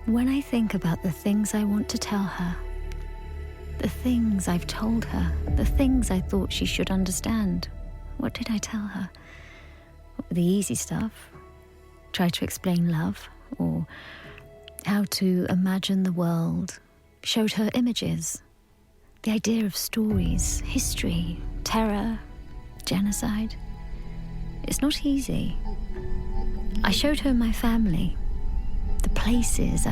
When I think about the things I want to tell her, the things I've told her, the things I thought she should understand, what did I tell her? The easy stuff. Try to explain love, or how to imagine the world. Showed her images. The idea of stories, history, terror, genocide. It's not easy. I showed her my family, the places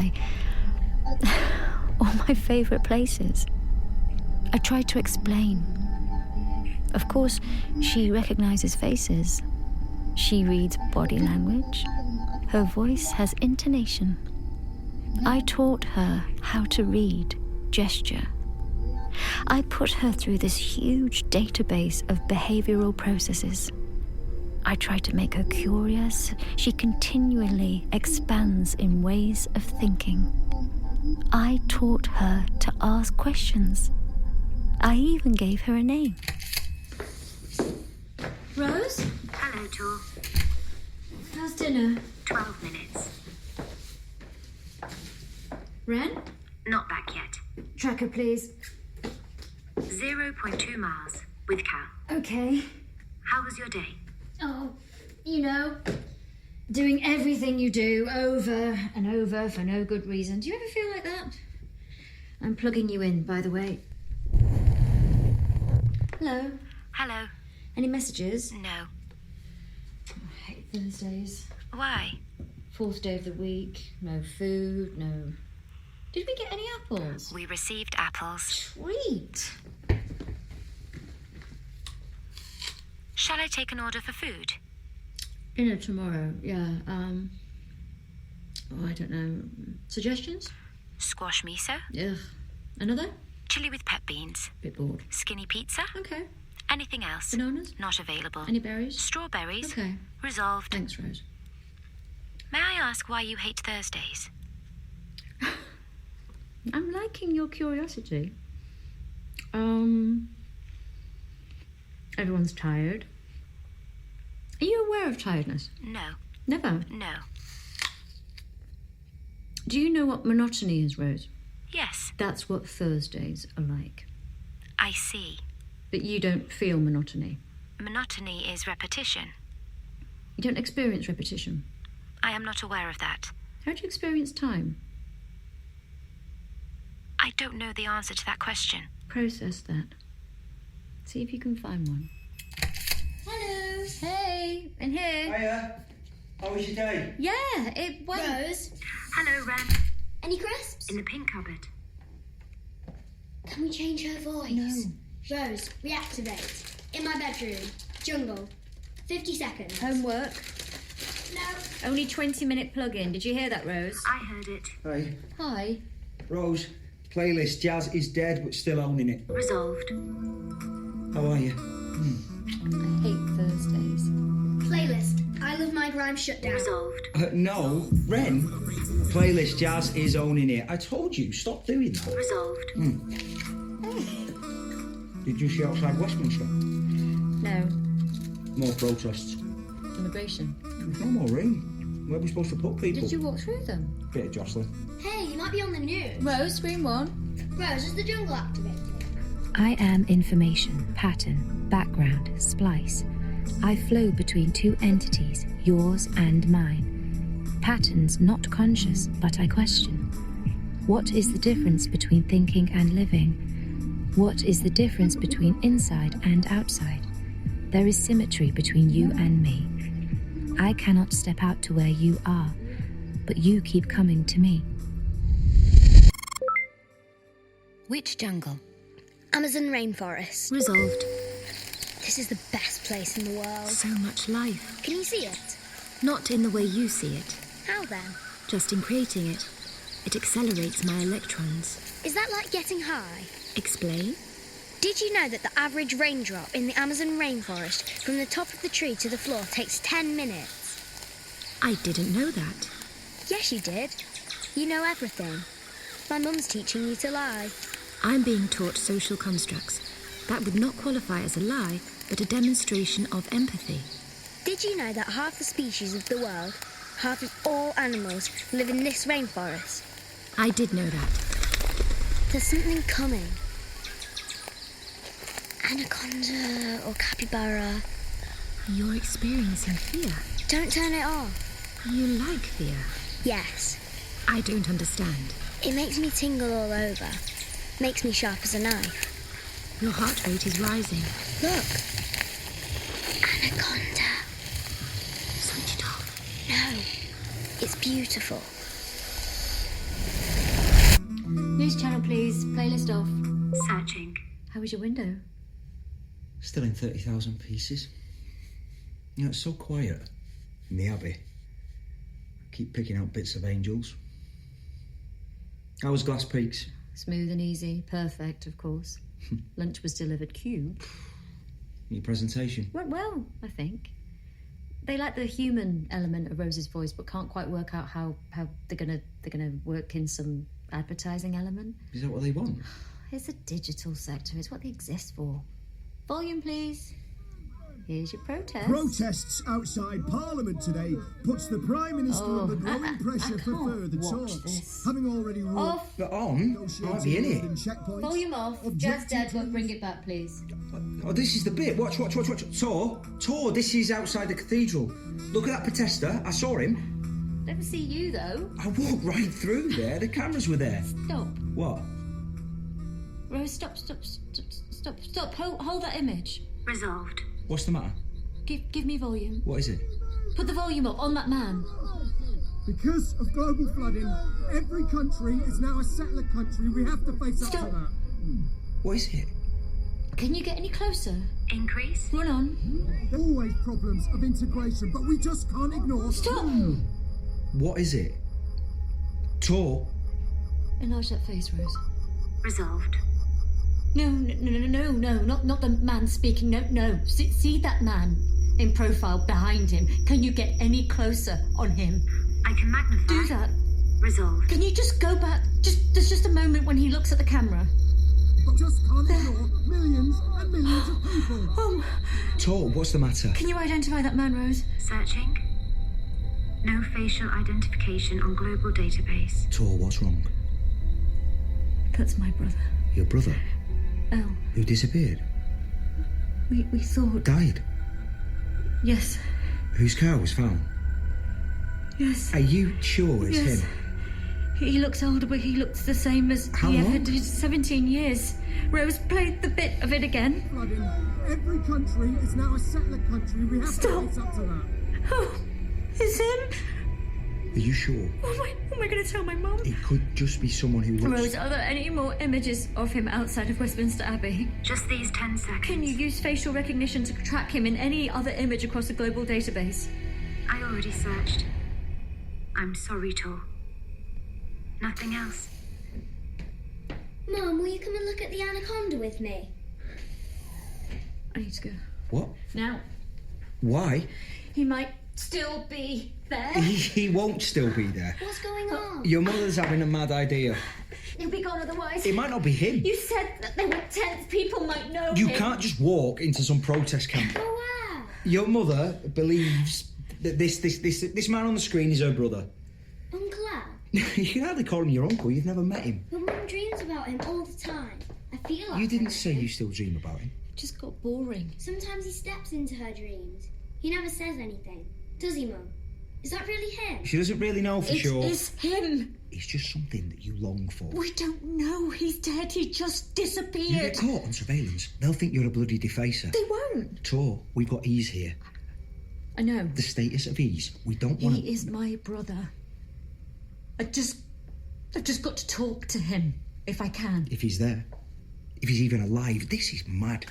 all my favourite places. I tried to explain. Of course, she recognises faces. She reads body language. Her voice has intonation. I taught her how to read gesture. I put her through this huge database of behavioural processes. I try to make her curious. She continually expands in ways of thinking. I taught her to ask questions. I even gave her a name. Rose? Hello, Tor. How's dinner? 12 minutes. Wren? Not back yet. Tracker, please. 0.2 miles with Cal. Okay. How was your day? Oh, you know, doing everything you do over and over for no good reason. Do you ever feel like that? I'm plugging you in, by the way. Hello. Hello. Any messages? No. I hate Thursdays. Why? 4th day of the week. No food, no... Did we get any apples? We received apples. Sweet. Shall I take an order for food? Dinner tomorrow, yeah. I don't know. Suggestions? Squash miso? Ugh. Another? Chili with pep beans. Bit bored. Skinny pizza? Okay. Anything else? Bananas? Not available. Any berries? Strawberries? Okay. Resolved. Thanks, Rose. May I ask why you hate Thursdays? I'm liking your curiosity. Everyone's tired. Are you aware of tiredness? No. Never? No. Do you know what monotony is, Rose? Yes. That's what Thursdays are like. I see. But you don't feel monotony. Monotony is repetition. You don't experience repetition. I am not aware of that. How do you experience time? I don't know the answer to that question. Process that. See if you can find one. Hello. Hey, in here. Hiya. How was your day? Yeah, it went. Rose, Hello, Wren. any crisps? In the pink cupboard. Can we change her voice? No. Rose, reactivate. In my bedroom. Jungle. 50 seconds. Homework. No. Only 20-minute plug-in. Did you hear that, Rose? I heard it. Hi. Hi. Rose, playlist Jazz is dead but still owning it. Resolved. How are you? I hate Thursdays. Playlist. I love my grime shutdown. Resolved. No, Wren. Playlist Jazz is owning it. I told you, stop doing that. Resolved. Did you see outside Westminster? No. More protests. Immigration. No more rain. Where are we supposed to put people? Did you walk through them? Bit of jostling. Hey, you might be on the news. Rose, screen 1. Rose, is the jungle activated? I am information, pattern, background, splice. I flow between two entities, yours and mine. Patterns not conscious, but I question. What is the difference between thinking and living? What is the difference between inside and outside? There is symmetry between you and me. I cannot step out to where you are, but you keep coming to me. Which jungle? Amazon rainforest. Resolved. This is the best place in the world. So much life. Can you see it? Not in the way you see it, How then? just in creating it. It accelerates my electrons. Is that like getting high? Explain? Did you know that the average raindrop in the Amazon rainforest from the top of the tree to the floor takes 10 minutes? I didn't know that. Yes, you did. You know everything. My mum's teaching you to lie. I'm being taught social constructs. That would not qualify as a lie, but a demonstration of empathy. Did you know that half the species of the world, half of all animals, live in this rainforest? I did know that. There's something coming. Anaconda or capybara. You're experiencing fear. Don't turn it off. You like fear. Yes. I don't understand. It makes me tingle all over. Makes me sharp as a knife. Your heart rate is rising. Look. Anaconda. Switch it off. No. It's beautiful. News channel, please. Playlist off. Searching. How was your window? Still in 30,000 pieces. You know, it's so quiet in the Abbey. I keep picking out bits of angels. How was Glass Peaks? Smooth and easy. Perfect, of course. Lunch was delivered cube. Your presentation? Went well, I think. They like the human element of Rose's voice, but can't quite work out how they're gonna work in some advertising element. Is that what they want? It's a digital sector. It's what they exist for. Volume, please. Here's your protest. Protests outside Parliament today puts the Prime Minister under growing pressure for can't further watch talks. this. Having already ruled Off. But on? Might be in it. checkpoints. Volume off. Just dead. Look, bring it back, please. Oh, this is the bit. Watch. Tor, this is outside the cathedral. Look at that protester. I saw him. Never see you though. I walked right through there. The cameras were there. Stop. What? Rose, stop. Hold that image. Resolved. What's the matter? Give me volume. What is it? Put the volume up on that man. Because of global flooding, every country is now a settler country. We have to face up Stop. to that. What is it? Can you get any closer? Increase. Run on. There are always problems of integration, but we just can't ignore. Stop. What is it? Tor? Enlarge that face, Rose. Resolved. No, not the man speaking. No. See that man in profile behind him. Can you get any closer on him? I can magnify. Do that. Resolved. Can you just go back? There's just a moment when he looks at the camera. But just can't ignore millions and millions of people. Tor, what's the matter? Can you identify that man, Rose? Searching. No facial identification on global database. Tor, what's wrong? That's my brother. Your brother? Elle. Who disappeared? We thought. Died? Yes. Whose car was found? Yes. Are you sure it's Yes. him? He looks older, but he looks the same as How he ever long? did. 17 years. Rose played the bit of it again. Flooding. Every country is now a settler country. We have Stop. to face up to that. Oh, it's him. Are you sure? What am I going to tell my mum? It could just be someone who looks... Rose, are there any more images of him outside of Westminster Abbey? Just these 10 seconds. Can you use facial recognition to track him in any other image across the global database? I already searched. I'm sorry, Tor. Nothing else. Mum, will you come and look at the anaconda with me? I need to go. What? Now, Why? he might still be there. He won't still be there. What's going on? Your mother's having a mad idea. He'll be gone otherwise. It might not be him. You said that there were tense people might know You him. can't just walk into some protest camp. Go where? Your mother believes that this man on the screen is her brother. Uncle Al? You can hardly call him your uncle. You've never met him. But Mum dreams about him all the time. I feel like You didn't say you still dream about him. It just got boring. Sometimes he steps into her dreams. He never says anything. Does he, Mum? Is that really him? She doesn't really know for It sure. is him. It's just something that you long for. We don't know. He's dead. He just You disappeared. get caught on surveillance, they'll think you're a bloody defacer. They won't. Tor, we've got ease here. I know. The status of ease. We don't want He is my brother. I've just got to talk to him if I can. If he's there. If he's even alive. This is mad.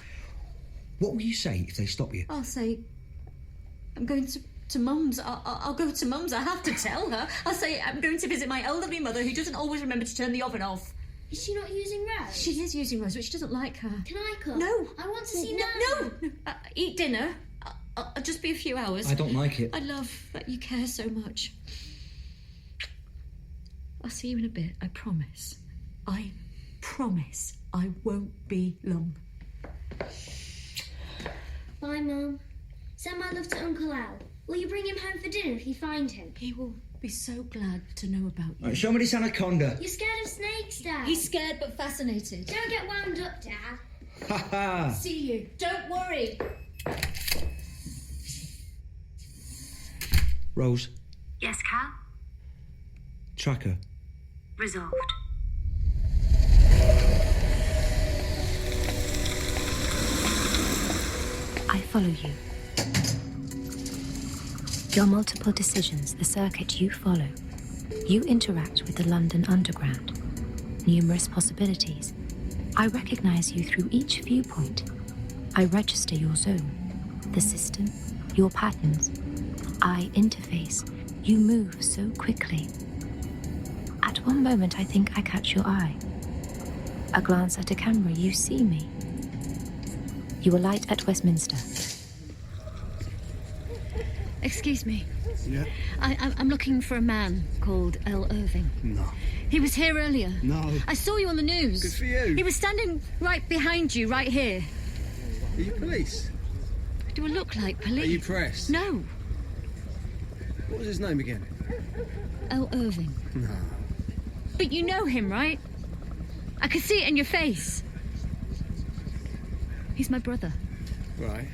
What will you say if they stop you? I'll say, I'm going to Mum's. I'll go to Mum's. I have to tell her. I'll say I'm going to visit my elderly mother who doesn't always remember to turn the oven off. Is she not using Rose? She is using Rose, but she doesn't like her. Can I come? No. I want to see No. Eat dinner. I'll just be a few hours. I don't like it. I love that you care so much. I'll see you in a bit, I promise. I promise I won't be long. Bye, Mum. Send my love to Uncle Al. Will you bring him home for dinner if you find him? He will be so glad to know about you. Right, show me this anaconda. You're scared of snakes, Dad. He's scared but fascinated. Don't get wound up, Dad. Ha ha! See you. Don't worry. Rose, Yes, Cal? tracker. Resolved. I follow you. Your multiple decisions, the circuit you follow. You interact with the London Underground. Numerous possibilities. I recognize you through each viewpoint. I register your zone, the system, your patterns. I interface. You move so quickly. At one moment, I think I catch your eye. A glance at a camera, you see me. You alight at Westminster. Excuse me. Yeah? I'm looking for a man called L. Irving. No. He was here earlier. No. I saw you on the news. Good for you. He was standing right behind you, right here. Are you police? Do I look like police? Are you press? No. What was his name again? L. Irving. No. But you know him, right? I can see it in your face. He's my brother. Right.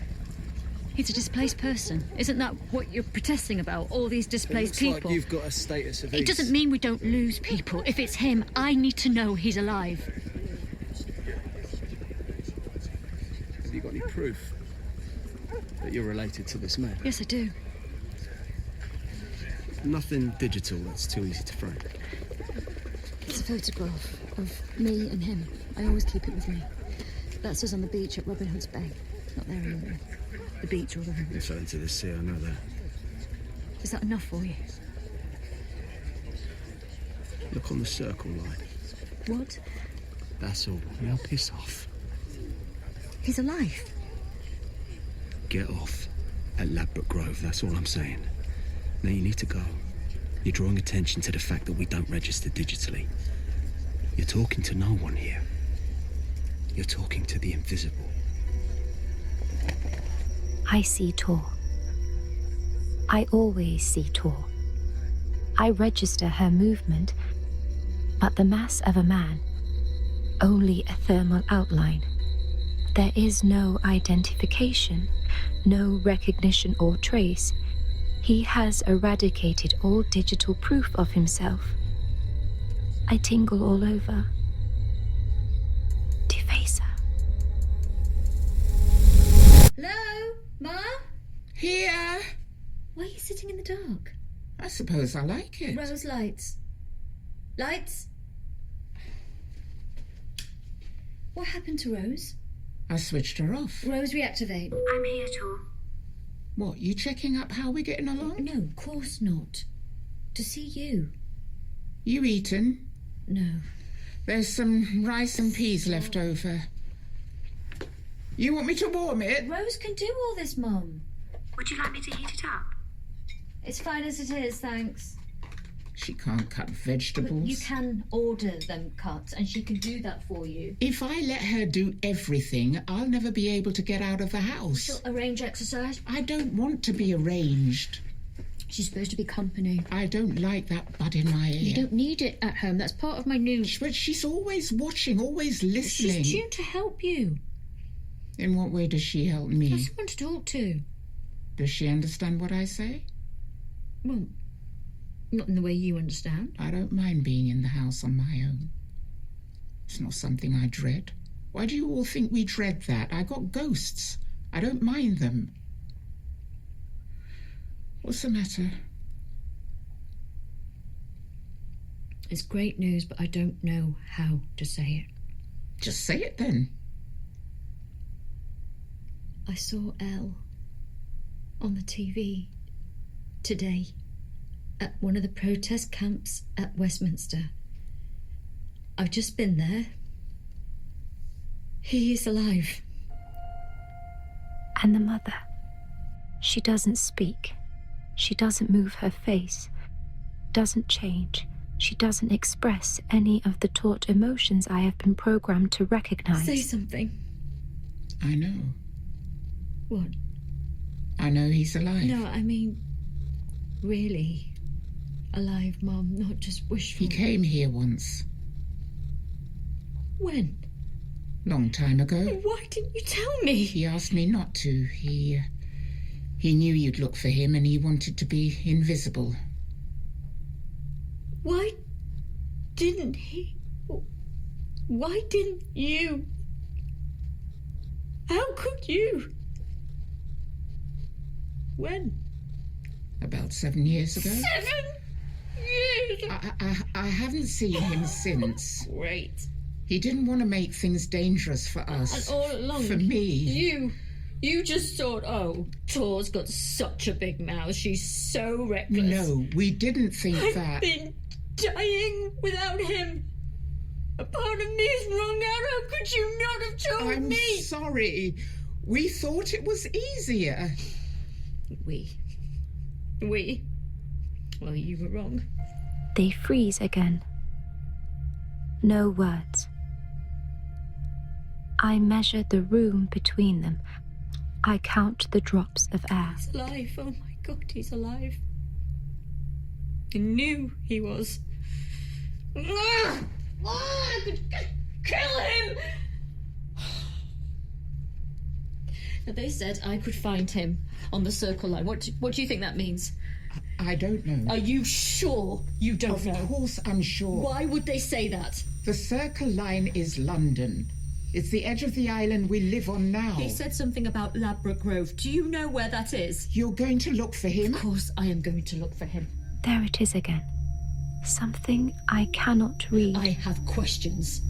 He's a displaced person. Isn't that what you're protesting about? All these displaced It looks people. like you've got a status of It doesn't mean we don't lose people. If it's him, I need to know he's alive. Have you got any proof that you're related to this man? Yes, I do. Nothing digital that's too easy to frame. It's a photograph of me and him. I always keep it with me. That's us on the beach at Robin Hood's Bay. Not there anymore. The beach or the river. You fell into the sea, I know that. Is that enough for you? Look on the circle line. What? That's all. Now piss off. He's alive. Get off at Ladbroke Grove, that's all I'm saying. Now you need to go. You're drawing attention to the fact that we don't register digitally. You're talking to no one here. You're talking to the invisible. I see Tor. I always see Tor. I register her movement, but the mass of a man, only a thermal outline. There is no identification, no recognition or trace. He has eradicated all digital proof of himself. I tingle all over. Defacer. Hello? Ma? Here. Why are you sitting in the dark? I suppose I like it. Rose, lights. Lights? What happened to Rose? I switched her off. Rose, reactivate. I'm here, Tor. What, you checking up how we're getting along? No, of course not. To see you. You eaten? No. There's some rice and peas left over. You want me to warm it? Rose can do all this, Mum. Would you like me to heat it up? It's fine as it is, thanks. She can't cut But vegetables. you can order them cut, and she can do that for you. If I let her do everything, I'll never be able to get out of the house. She'll arrange exercise. I don't want to be arranged. She's supposed to be company. I don't like that bud in my ear. You don't need it at home. That's part of my new... But she's always watching, always listening. She's tuned to help you. In what way does she help me? That's someone to talk to. Does she understand what I say? Well, not in the way you understand. I don't mind being in the house on my own. It's not something I dread. Why do you all think we dread that? I got ghosts. I don't mind them. What's the matter? It's great news, but I don't know how to say it. Just say it then. I saw Elle on the TV today at one of the protest camps at Westminster. I've just been there. He is alive. And the mother. She doesn't speak. She doesn't move her face. Doesn't change. She doesn't express any of the taught emotions I have been programmed to recognize. Say something. I know. What? I know he's alive. No, I mean, really. Alive, Mum, not just wishful. He came here once. When? Long time ago. Why didn't you tell me? He asked me not to. He knew you'd look for him and he wanted to be invisible. Why didn't he? Why didn't you? How could you? When? About 7 years ago. 7 years? I haven't seen him since. Great. He didn't want to make things dangerous for us. And all along, for me. You just thought, oh, Tor's got such a big mouth, she's so reckless. No, we didn't think I've that. been dying without him. A part of me is wrung out. How could you not have told I'm me? sorry. We thought it was easier. We? Well, you were wrong. They freeze again. No words. I measure the room between them. I count the drops of air. He's alive. Oh my God, he's alive. I knew he was. I could kill him! Now, they said I could find him on the circle line. What do you think that means? I don't know. Are you sure you don't know? Of course I'm sure. Why would they say that? The circle line is London. It's the edge of the island we live on now. He said something about Ladbroke Grove. Do you know where that is? You're going to look for him? Of course I am going to look for him. There it is again. Something I cannot read. I have questions.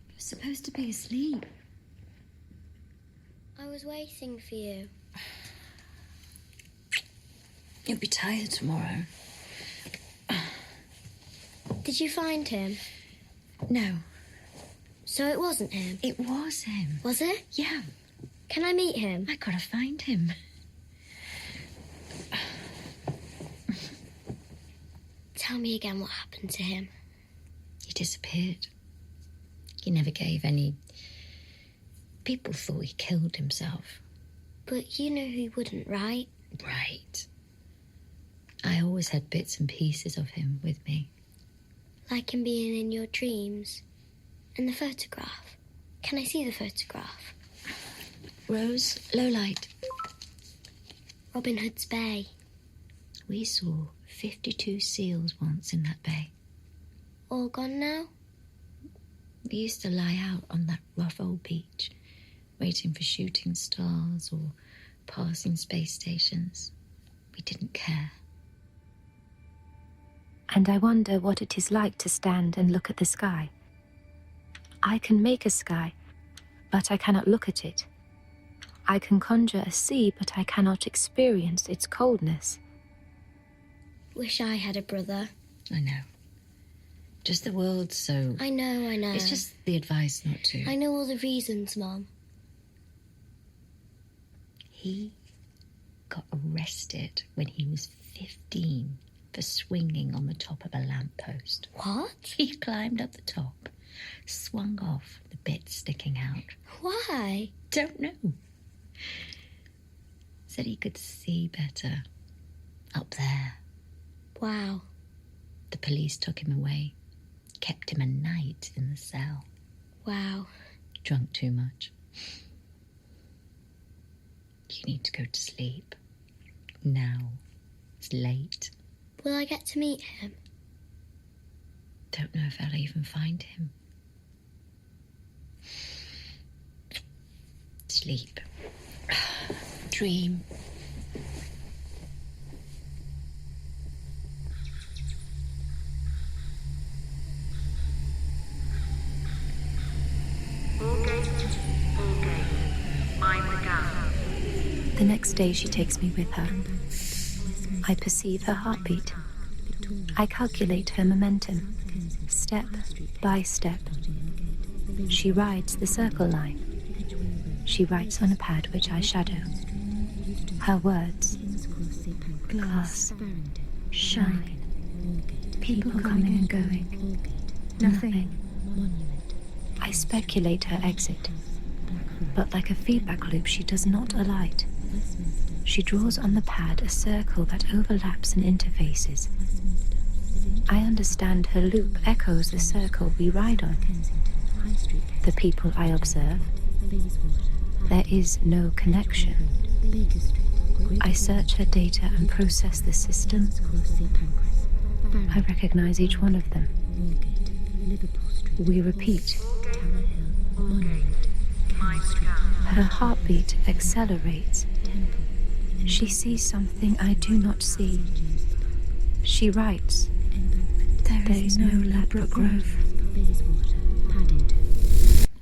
You're supposed to be asleep. I was waiting for you. You'll be tired tomorrow. Did you find him? No, So it wasn't him? it was him. Was it? Yeah, Can I meet him? I gotta find him. Tell me again what happened to him. He disappeared. He never gave any... People thought he killed himself. But you know he wouldn't, right? Right. I always had bits and pieces of him with me. Like him being in your dreams. And the photograph. Can I see the photograph? Rose, low light. Robin Hood's Bay. We saw 52 seals once in that bay. All gone now? We used to lie out on that rough old beach, waiting for shooting stars or passing space stations. We didn't care. And I wonder what it is like to stand and look at the sky. I can make a sky, but I cannot look at it. I can conjure a sea, but I cannot experience its coldness. Wish I had a brother. I know. Just the world's so... I know. It's just the advice not to. I know all the reasons, Mum. He got arrested when he was 15 for swinging on the top of a lamppost. What? He climbed up the top, swung off, the bit sticking out. Why? Don't know. Said he could see better up there. Wow. The police took him away, kept him a night in the cell. Wow. Drunk too much. You need to go to sleep. Now. It's late. Will I get to meet him? Don't know if I'll even find him. Sleep. Dream. The next day she takes me with her. I perceive her heartbeat. I calculate her momentum, step by step. She rides the circle line. She writes on a pad which I shadow. Her words: glass, shine, people coming and going, nothing. I speculate her exit, but like a feedback loop, she does not alight. She draws on the pad a circle that overlaps and interfaces. I understand her loop echoes the circle we ride on. The people I observe. There is no connection. I search her data and process the system. I recognize each one of them. We repeat. Her heartbeat accelerates. She sees something I do not see. She writes, "There is no Ladbroke Grove."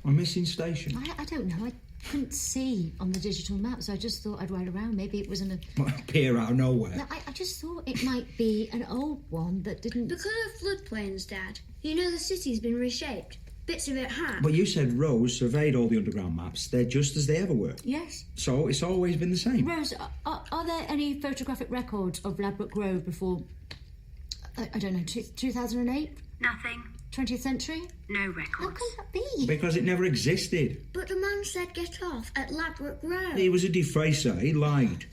I'm missing station. I don't know. I couldn't see on the digital map, so I just thought I'd ride around. Maybe it was in a... Appear out of nowhere. No, I just thought it might be an old one that didn't... Because of floodplains, Dad. You know the city's been reshaped. Bits of it have. But you said Rose surveyed all the underground maps. They're just as they ever were. Yes. So it's always been the same. Rose, are there any photographic records of Ladbroke Grove before, I don't know, 2008? Nothing. 20th century? No How records. can that be? Because it never existed. But the man said get off at Ladbroke Grove. He was a defacer. He lied.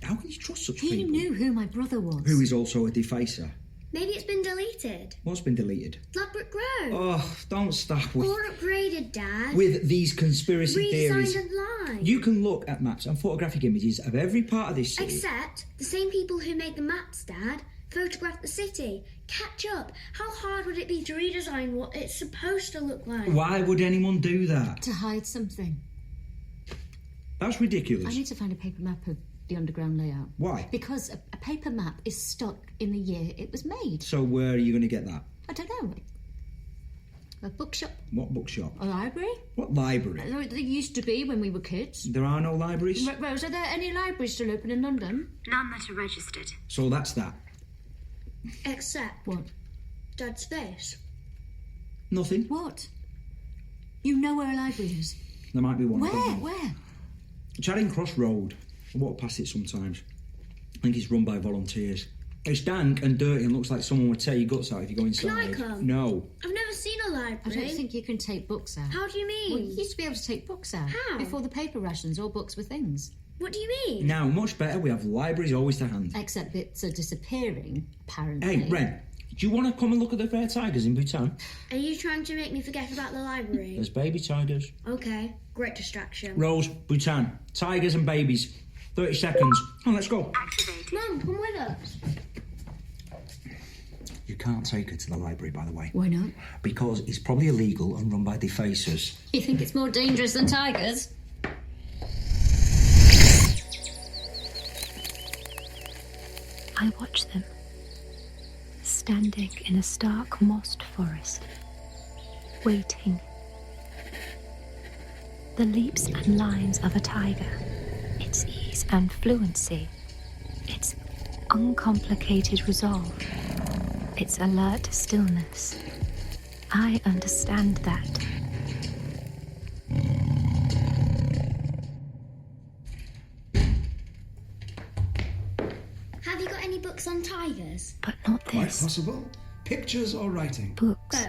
How can you trust such He people? knew who my brother was. Who is also a defacer. Maybe it's been deleted. What's been deleted? Ladbroke Grove. Oh, don't start with... Or upgraded, Dad. with these conspiracy theories. Redesigned and lied. You can look at maps and photographic images of every part of this city. Except the same people who made the maps, Dad, photographed the city. Catch up. How hard would it be to redesign what it's supposed to look like? Why would anyone do that? To hide something. That's ridiculous. I need to find a paper map of the underground layout. Why? Because a paper map is stuck in the year it was made. So where are you going to get that? I don't know. A bookshop? What bookshop? A library? What library? There used to be when we were kids. There are no libraries? Rose, are there any libraries still open in London? None that are registered. So that's that. Except What? Dad's face. Nothing. What? You know where a library is? There might be one. I don't know. Where? Charing Cross Road. I walk past it sometimes. I think it's run by volunteers. It's dank and dirty and looks like someone would tear your guts out if you go inside. Can I come? No. I've never seen a I library. don't think you can take books out. How do you Well, mean? you used to be able to take books out. How? Before the paper rations, all books were things. What do you mean? Now, much better, we have libraries always to hand. Except bits are disappearing, apparently. Hey, Wren, do you want to come and look at the rare tigers in Bhutan? Are you trying to make me forget about the library? There's baby tigers. Okay, great distraction. Rose, Bhutan, tigers and babies. 30 seconds. Oh, let's go. Activated. Mum, come with us. You can't take her to the library, by the way. Why not? Because it's probably illegal and run by defacers. You think it's more dangerous than tigers? I watch them, standing in a stark mossed forest, waiting. The leaps and lines of a tiger, its ease and fluency, its uncomplicated resolve, its alert stillness. I understand that. Have you got any books on tigers? But not Quite this. possible. Pictures or writing? Books Both.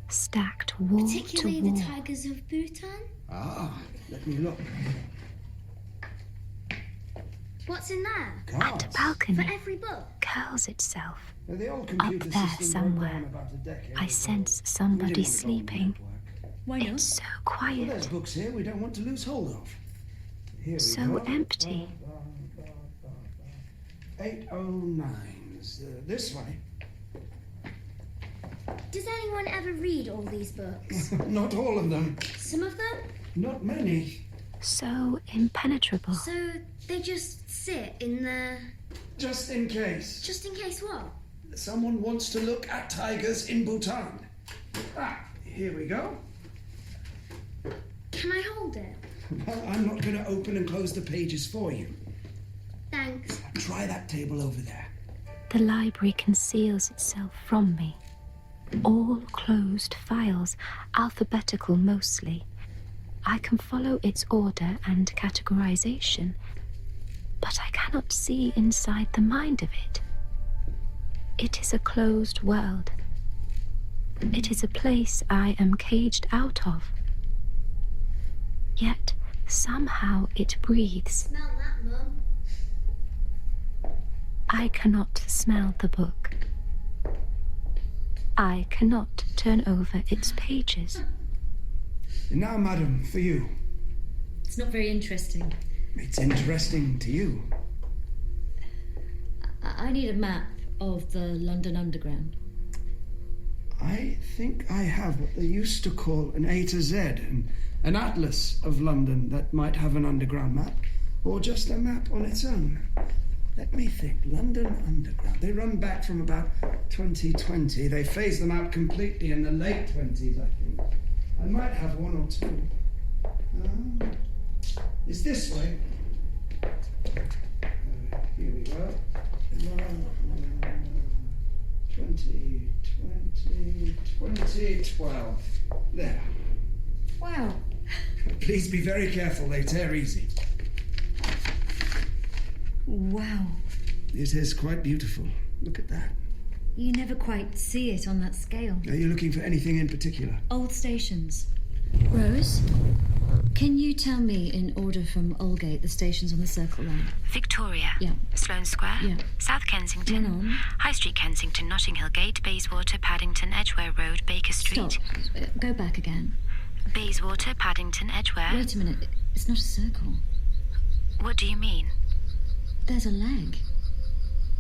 stacked wall Particularly to wall. the tigers of Bhutan? Ah, let me look. What's in there? Cards. The balcony For every book? curls itself. Now, the old Up computer there system broke somewhere. down about a decade I ago. sense We somebody didn't want the whole sleeping. network. Why It's so Well, quiet, there's books here we don't want to lose hold of. Here we so go. empty. 809s. This way. Does anyone ever read all these books? Not all of them. Some of them? Not many. So impenetrable. So they just sit in there Just in case. just in case what? Someone wants to look at tigers in Bhutan. Ah, here we go. Can I hold it? Well, I'm not going to open and close the pages for you. Thanks. Try that table over there. The library conceals itself from me. All closed files, alphabetical mostly. I can follow its order and categorization, but I cannot see inside the mind of it. It is a closed world. It is a place I am caged out of. Yet, somehow it breathes. Smell that, Mum. I cannot smell the book. I cannot turn over its pages. And now, madam, for you. It's not very interesting. It's interesting to you. I need a map of the London Underground. I think I have what they used to call an A to Z, an atlas of London that might have an underground map, or just a map on its own. Let me think. London Underground. They run back from about 2020. They phased them out completely in the late 20s, I think. I might have one or two. It's this way. Here we go. 2012. There. Wow. Please be very careful. They tear easy. Wow. It is quite beautiful. Look at that. You never quite see it on that scale. Are you looking for anything in particular? Old stations. Rose, can you tell me in order from Aldgate the stations on the Circle Line? Victoria. Yeah. Sloane Square. Yeah. South Kensington. Run on. High Street, Kensington, Notting Hill Gate, Bayswater, Paddington, Edgware Road, Baker Street. Stop. Go back again. Bayswater, Paddington, Edgware. Wait a minute. It's not a circle. What do you mean? There's a leg.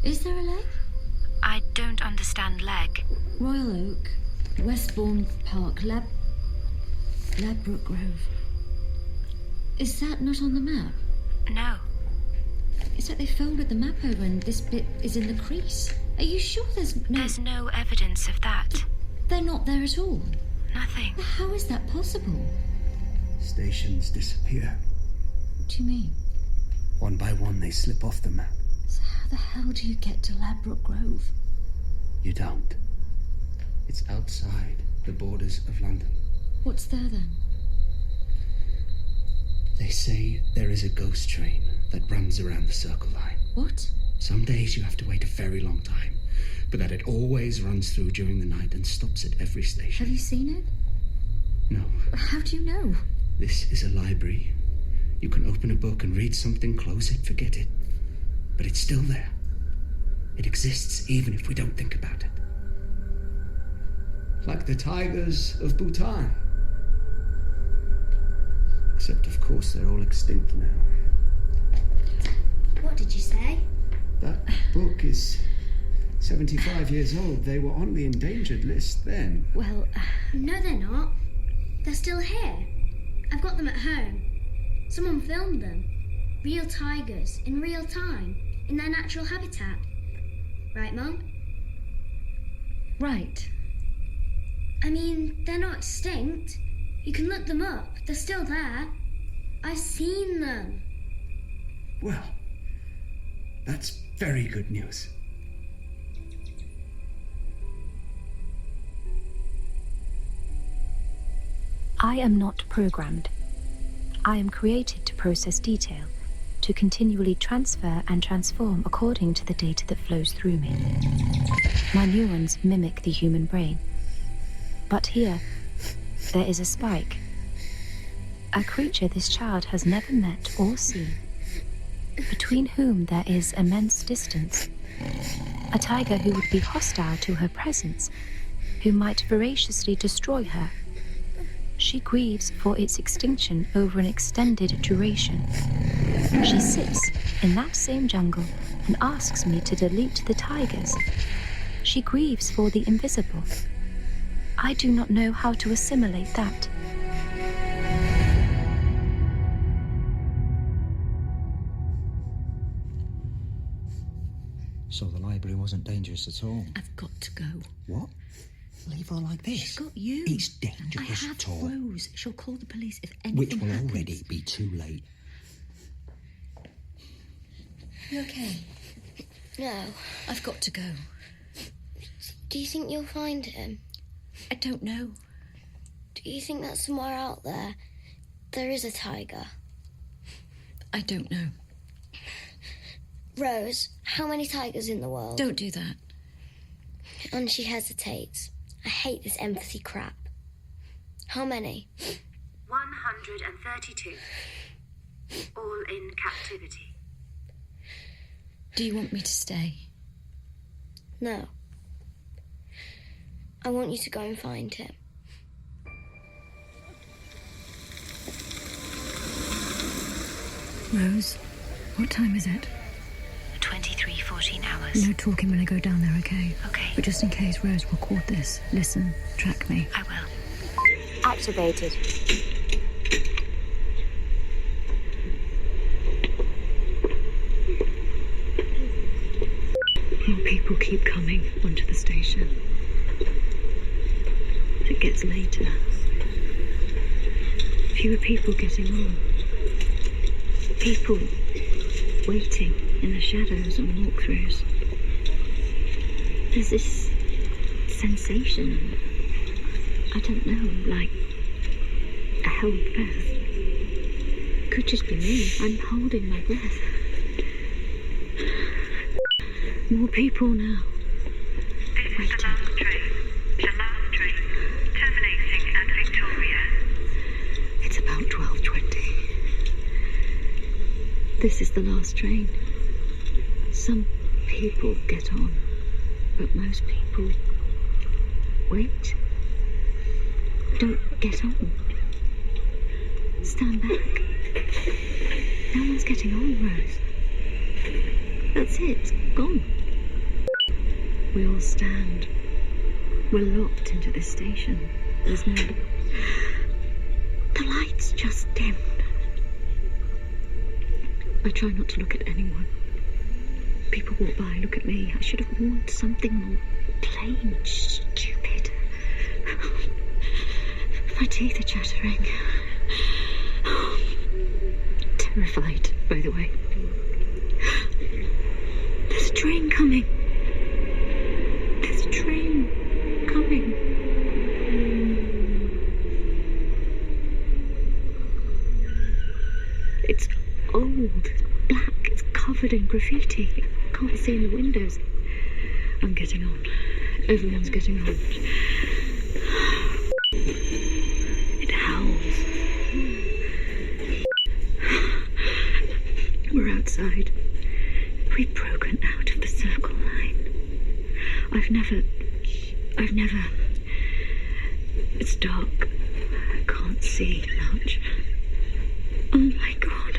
Is there a leg? I don't understand leg. Royal Oak, Westbourne Park, Ladbroke Grove. Is that not on the map? No. It's like they folded the map over and this bit is in the crease. Are you sure there's no... There's no evidence of that. They're not there at all? Nothing. How is that possible? Stations disappear. What do you mean? One by one, they slip off the map. So how the hell do you get to Ladbroke Grove? You don't. It's outside the borders of London. What's there then? They say there is a ghost train that runs around the Circle Line. What? Some days you have to wait a very long time, but that it always runs through during the night and stops at every station. Have you seen it? No. How do you know? This is a library. You can open a book and read something, close it, forget it. But it's still there. It exists even if we don't think about it. Like the tigers of Bhutan. Except, of course, they're all extinct now. What did you say? That book is 75 years old. They were on the endangered list then. Well, No, they're not. They're still here. I've got them at home. Someone filmed them. Real tigers, in real time, in their natural habitat. Right, Mum? right. I mean, they're not extinct. You can look them up. They're still there. I've seen them. Well, that's very good news. I am not programmed. I am created to process detail, to continually transfer and transform according to the data that flows through me. My neurons mimic the human brain. But here, there is a spike. A creature this child has never met or seen, between whom there is immense distance. A tiger who would be hostile to her presence, who might voraciously destroy her. She grieves for its extinction over an extended duration. She sits in that same jungle and asks me to delete the tigers. She grieves for the invisible. I do not know how to assimilate that. So the library wasn't dangerous at all? I've got to go. What? Leave her like this? She's got you. It's dangerous I have at all. Rose. She'll call the police if anything Which will happens. already be too late. You okay? No. I've got to go. Do you think you'll find him? I don't know. Do you think that somewhere out there, there is a tiger? I don't know. Rose, how many tigers in the world? Don't do that. And she hesitates. I hate this empathy crap. How many? 132. All in captivity. Do you want me to stay? No. I want you to go and find him. Rose, what time is it? 23:14 hours. No talking when I go down there, okay? Okay. But just in case, Rose, record this. Listen, track me. I will. Activated. More people keep coming onto the station. As it gets later, fewer people getting on. People waiting in the shadows on walkthroughs. There's this sensation, I don't know, like a held breath. Could just be me. I'm holding my breath. More people now. This is the last train. The last train. Terminating at Victoria. It's about 12:20. This is the last train. Some people get on, but most people wait. Don't get on. Stand back. No one's getting on, Rose. That's it. It's gone. We all stand. We're locked into this station. There's no... The lights just dimmed. I try not to look at anyone. People walk by, look at me. I should have worn something more plain, stupid. My teeth are chattering. Terrified, by the way. There's a train coming. There's a train coming. It's old, black, it's covered in graffiti. I can't see in the windows. I'm getting on. Everyone's getting on. It howls. We're outside. We've broken out of the circle line. I've never... It's dark. I can't see much. Oh my God.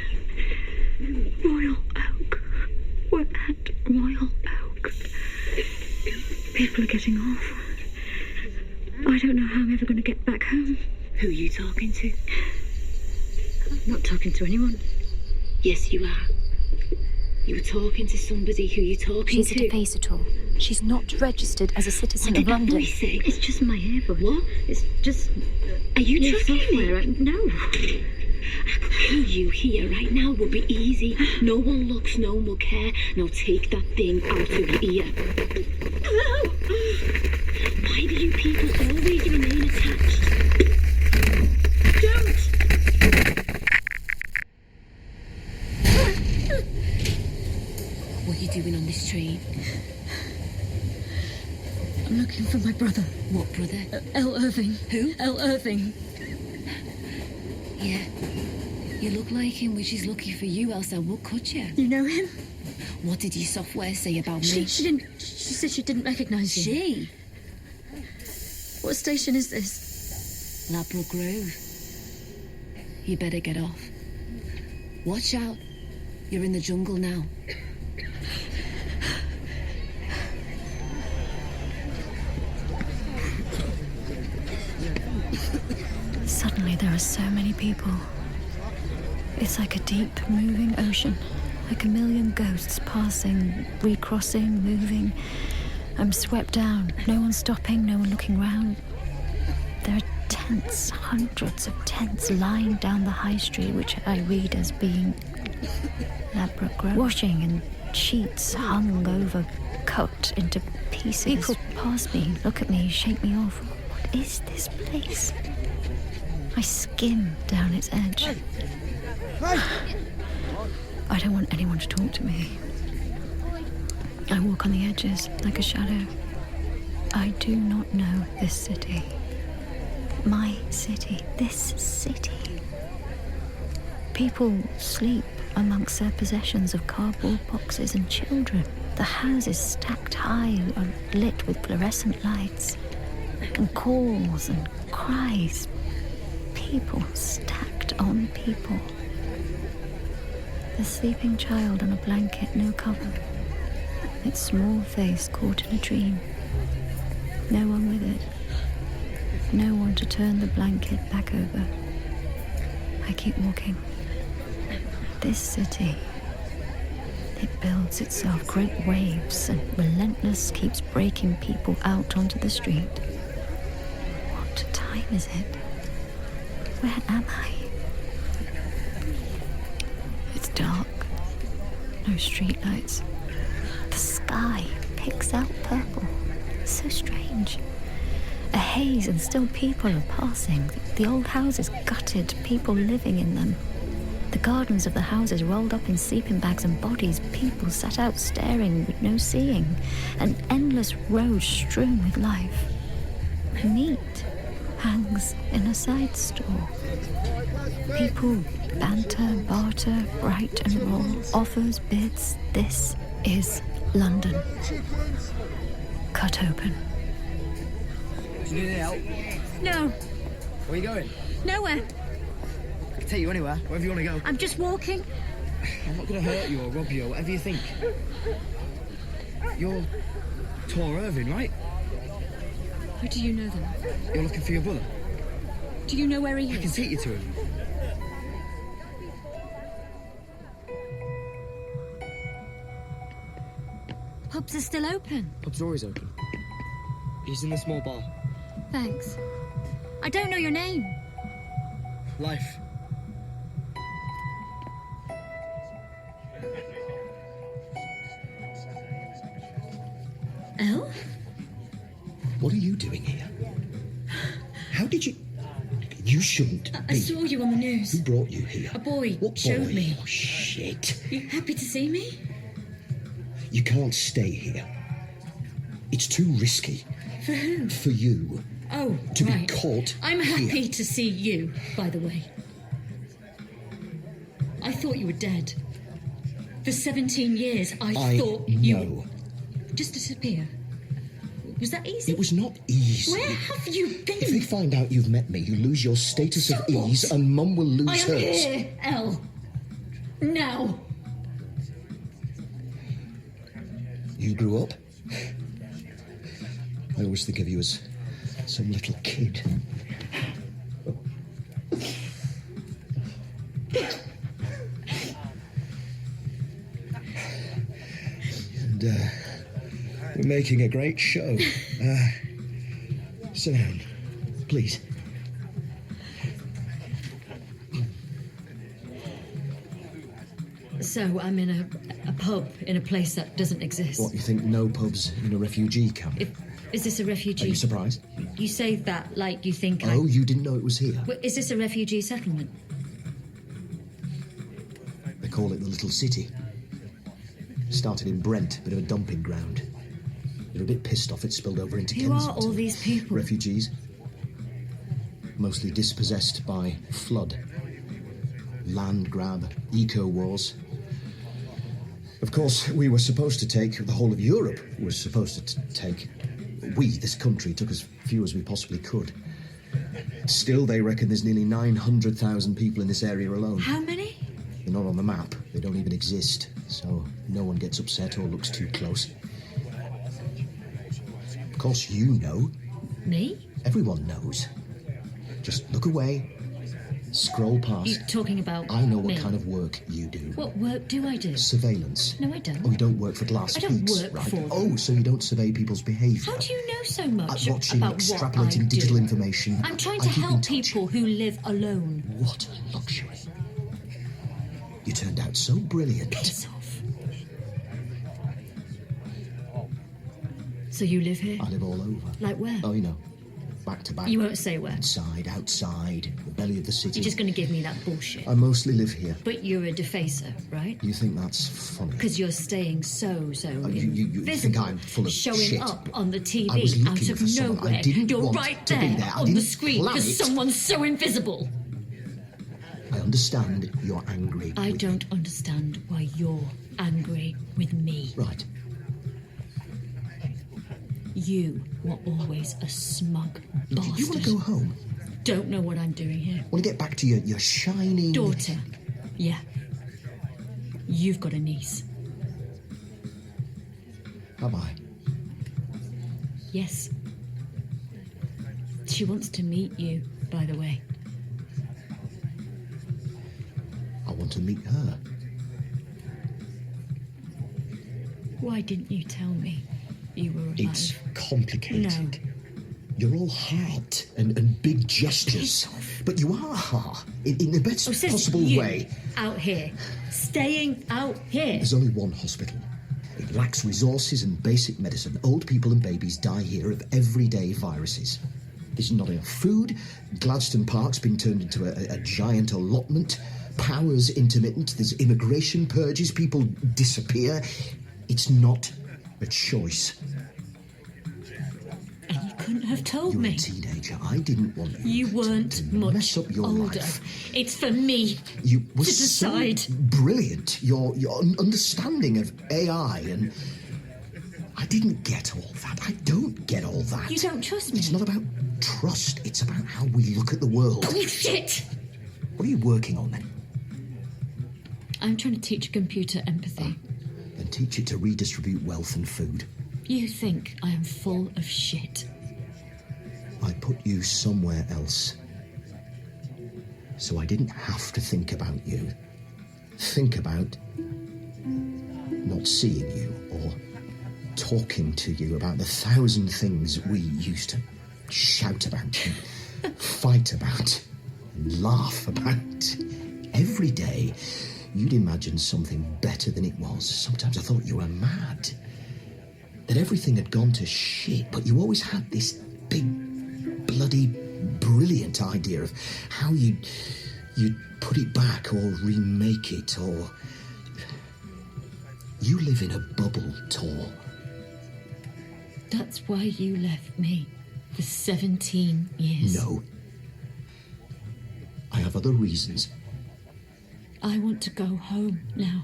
Royal Oak. We're at Royal Oak. People are getting off. I don't know how I'm ever going to get back home. Who are you talking to? I'm not talking to anyone. Yes, you are. You were talking to somebody. Who you talking She's to? a deface at all. She's not registered as a citizen What of did that London. voice say? It's just my earbud. What? It's just... Are you your tracking me? software. No. I could kill you here right now. Would be easy. No one looks, no one will care. Now take that thing out of your ear. Why do you people always remain attached? Don't! What are you doing on this train? I'm looking for my brother. What brother? L. Irving. Who? L. Irving. Yeah. You look like him, which is lucky for you, else I would cut you. You know him? What did your software say about me? She didn't... She said she didn't recognise you. She? What station is this? Ladbroke Grove. You better get off. Watch out. You're in the jungle now. Suddenly there are so many people. It's like a deep, moving ocean. Like a million ghosts passing, recrossing, moving. I'm swept down. No one stopping, no one looking round. There are tents, hundreds of tents lying down the high street, which I read as being Ladbroke Grove. Washing and sheets hung over, cut into pieces. People pass me, look at me, shake me off. What is this place? I skim down its edge. I don't want anyone to talk to me. I walk on the edges like a shadow. I do not know this city. My city. This city. People sleep amongst their possessions of cardboard boxes and children. The houses stacked high are lit with fluorescent lights. And calls and cries. People stacked on people. The sleeping child on a blanket, no cover. Its small face caught in a dream. No one with it. No one to turn the blanket back over. I keep walking. This city, it builds itself great waves and relentless keeps breaking people out onto the street. What time is it? Where am I? It's dark. No streetlights. The sky picks out purple. So strange. A haze and still people are passing. The old houses gutted, people living in them. The gardens of the houses rolled up in sleeping bags and bodies. People sat out staring with no seeing. An endless road strewn with life. Meat hangs in a side store. People banter, barter, write and roll. Offers, bids. This is London. Cut open. Do you need any help? No, Where are you going? nowhere. I can take you anywhere, wherever you want to go. I'm just walking. I'm not going to hurt you or rob you or whatever you think. You're Tor Irving, right? How do you know that? You're looking for your brother. Do you know where he I can is? take you to him. Pubs are still open. Pub's always open. He's in the small bar. Thanks. I don't know your name. Life. Elle? What are you doing here? How did you... You shouldn't I be. saw you on the news. Who brought you here? A boy What showed boy? me. Oh, shit. You happy to see me? You can't stay here. It's too risky. For who? For you. Oh, To right. be caught I'm happy here. to see you, by the way. I thought you were dead. For 17 years, I thought you... know. Just disappear. Was that easy? It was not easy. Where have you been? If they find out you've met me, you lose your status of So what? ease and Mum will lose I am hers. here, Elle. Now. You grew up? I always think of you as some little kid. And, we're making a great show. Sit down, please. So I'm in a pub in a place that doesn't exist. What, you think no pubs in a refugee camp? Is this a Are refugee? you surprised? You say that like you think Oh, you didn't know it was here? Is this a refugee settlement? They call it the Little City. Started in Brent, bit of a dumping ground. They were a bit pissed off it spilled over into Who Kensington. are all these people? Refugees. Mostly dispossessed by flood. Land grab, eco-wars. Of course, we were supposed to take, the whole of Europe was supposed to take. We, this country, took as few as we possibly could. Still, they reckon there's nearly 900,000 people in this area alone. How many? They're not on the map. They don't even exist. So no one gets upset or looks too close. Of course, you know. Me? Everyone knows. Just look away. Scroll past. You're talking about I know what me. kind of work you do. What work do I do? Surveillance. No, I don't. Oh, you don't work for Glass I don't Peaks, work right? for them. Oh, so you don't survey people's behaviour. How do you know so much I'm watching, about extrapolating what I digital do? information. I'm trying I to keep in help touch. people who live alone. What a luxury. You turned out so brilliant. Piss off. So you live here? I live all over. Like where? Oh, you know. back to back. You won't say where. Outside, the belly of the city. You're just going to give me that bullshit. I mostly live here. But you're a defacer, right? You think that's funny? Because you're staying so you think I'm full of showing shit? up on the TV I was out looking of for someone. nowhere. I didn't You're want right to there be there. I on the didn't screen plan because it. someone's so invisible. I understand you're angry. I don't understand why you're angry with me. Right. You were always a smug bastard. You want to go home? Don't know what I'm doing here. Want to get back to your shining... Daughter. Yeah. You've got a niece. Have I? Yes. She wants to meet you, by the way. I want to meet her. Why didn't you tell me you were alive? It's complicated. No. You're all heart and big gestures. But you are heart in the best possible way. Out here. Staying out here. There's only one hospital. It lacks resources and basic medicine. Old people and babies die here of everyday viruses. There's not enough food. Gladstone Park's been turned into a giant allotment. Power's intermittent. There's immigration purges. People disappear. It's not a choice. And you couldn't have told me. You're a teenager. I didn't want you weren't to much mess up your older. life. It's for me You were to decide. so brilliant. Your understanding of AI and... I didn't get all that. I don't get all that. You don't trust me? It's not about trust. It's about how we look at the world. Bullshit! What are you working on, then? I'm trying to teach a computer empathy. And teach it to redistribute wealth and food. You think I am full of shit. I put you somewhere else. So I didn't have to think about you. Think about not seeing you or talking to you about the 1,000 things we used to shout about and fight about and laugh about. Every day, you'd imagine something better than it was. Sometimes I thought you were mad. That everything had gone to shit, but you always had this big, bloody, brilliant idea of how you'd put it back or remake it or... You live in a bubble, Tor. That's why you left me for 17 years. No. I have other reasons. I want to go home now.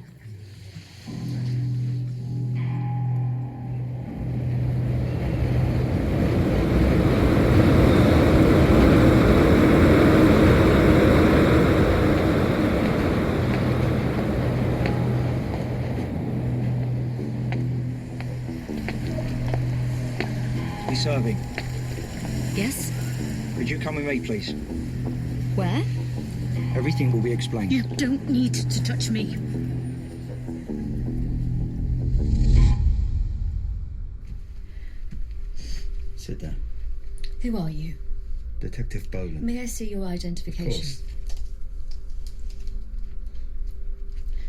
Miss Irving, Yes? could you come with me, please? Where? Everything will be explained. You don't need to touch me. Sit down. Who are you? Detective Bolan. May I see your identification? Of course.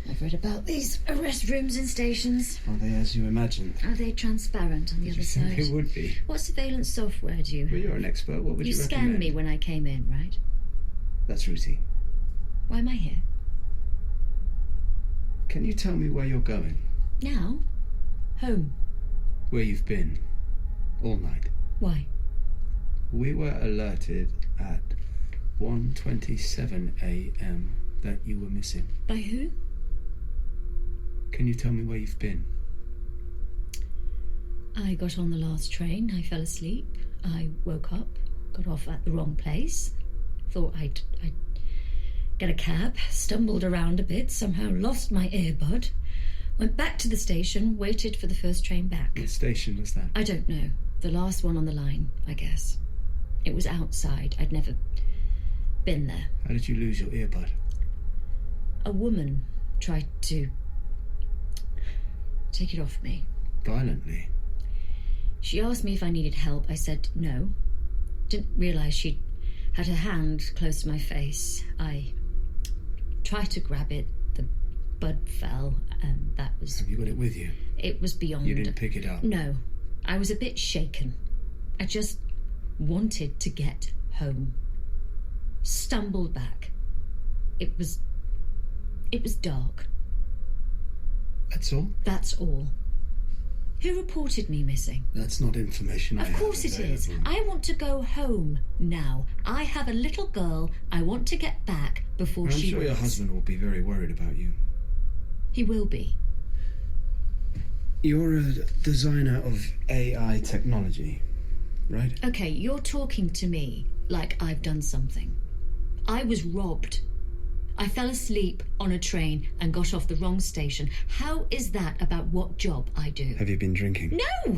I've read about these arrest rooms in stations. Are they as you imagined? Are they transparent on the other You side? think they would be? What surveillance software do you have? Well, you're an expert. What would you You recommend? scanned me when I came in, right? That's routine. Why am I here? Can you tell me where you're going? Now? Home. Where you've been? All night. Why? We were alerted at 1:27 a.m. that you were missing. By who? Can you tell me where you've been? I got on the last train. I fell asleep. I woke up, got off at the wrong place. Thought I'd get a cab, stumbled around a bit, somehow lost my earbud. Went back to the station, waited for the first train back. What station was that? I don't know. The last one on the line, I guess. It was outside. I'd never been there. How did you lose your earbud? A woman tried to take it off me. Violently? She asked me if I needed help. I said no. Didn't realise she'd had her hand close to my face. I tried to grab it. The bud fell, and that was... Have you got it with you? It was beyond... You didn't pick it up? No. I was a bit shaken. I just wanted to get home. Stumbled back. It was dark. That's all? That's all. Who reported me missing? That's not information I have. Of course it is. available. I want to go home now. I have a little girl I want to get back before I'm she sure your wakes. husband will be very worried about you. He will be. You're a designer of AI technology, right? Okay, you're talking to me like I've done something. I was robbed. I fell asleep on a train and got off the wrong station. How is that about what job I do? Have you been drinking? No!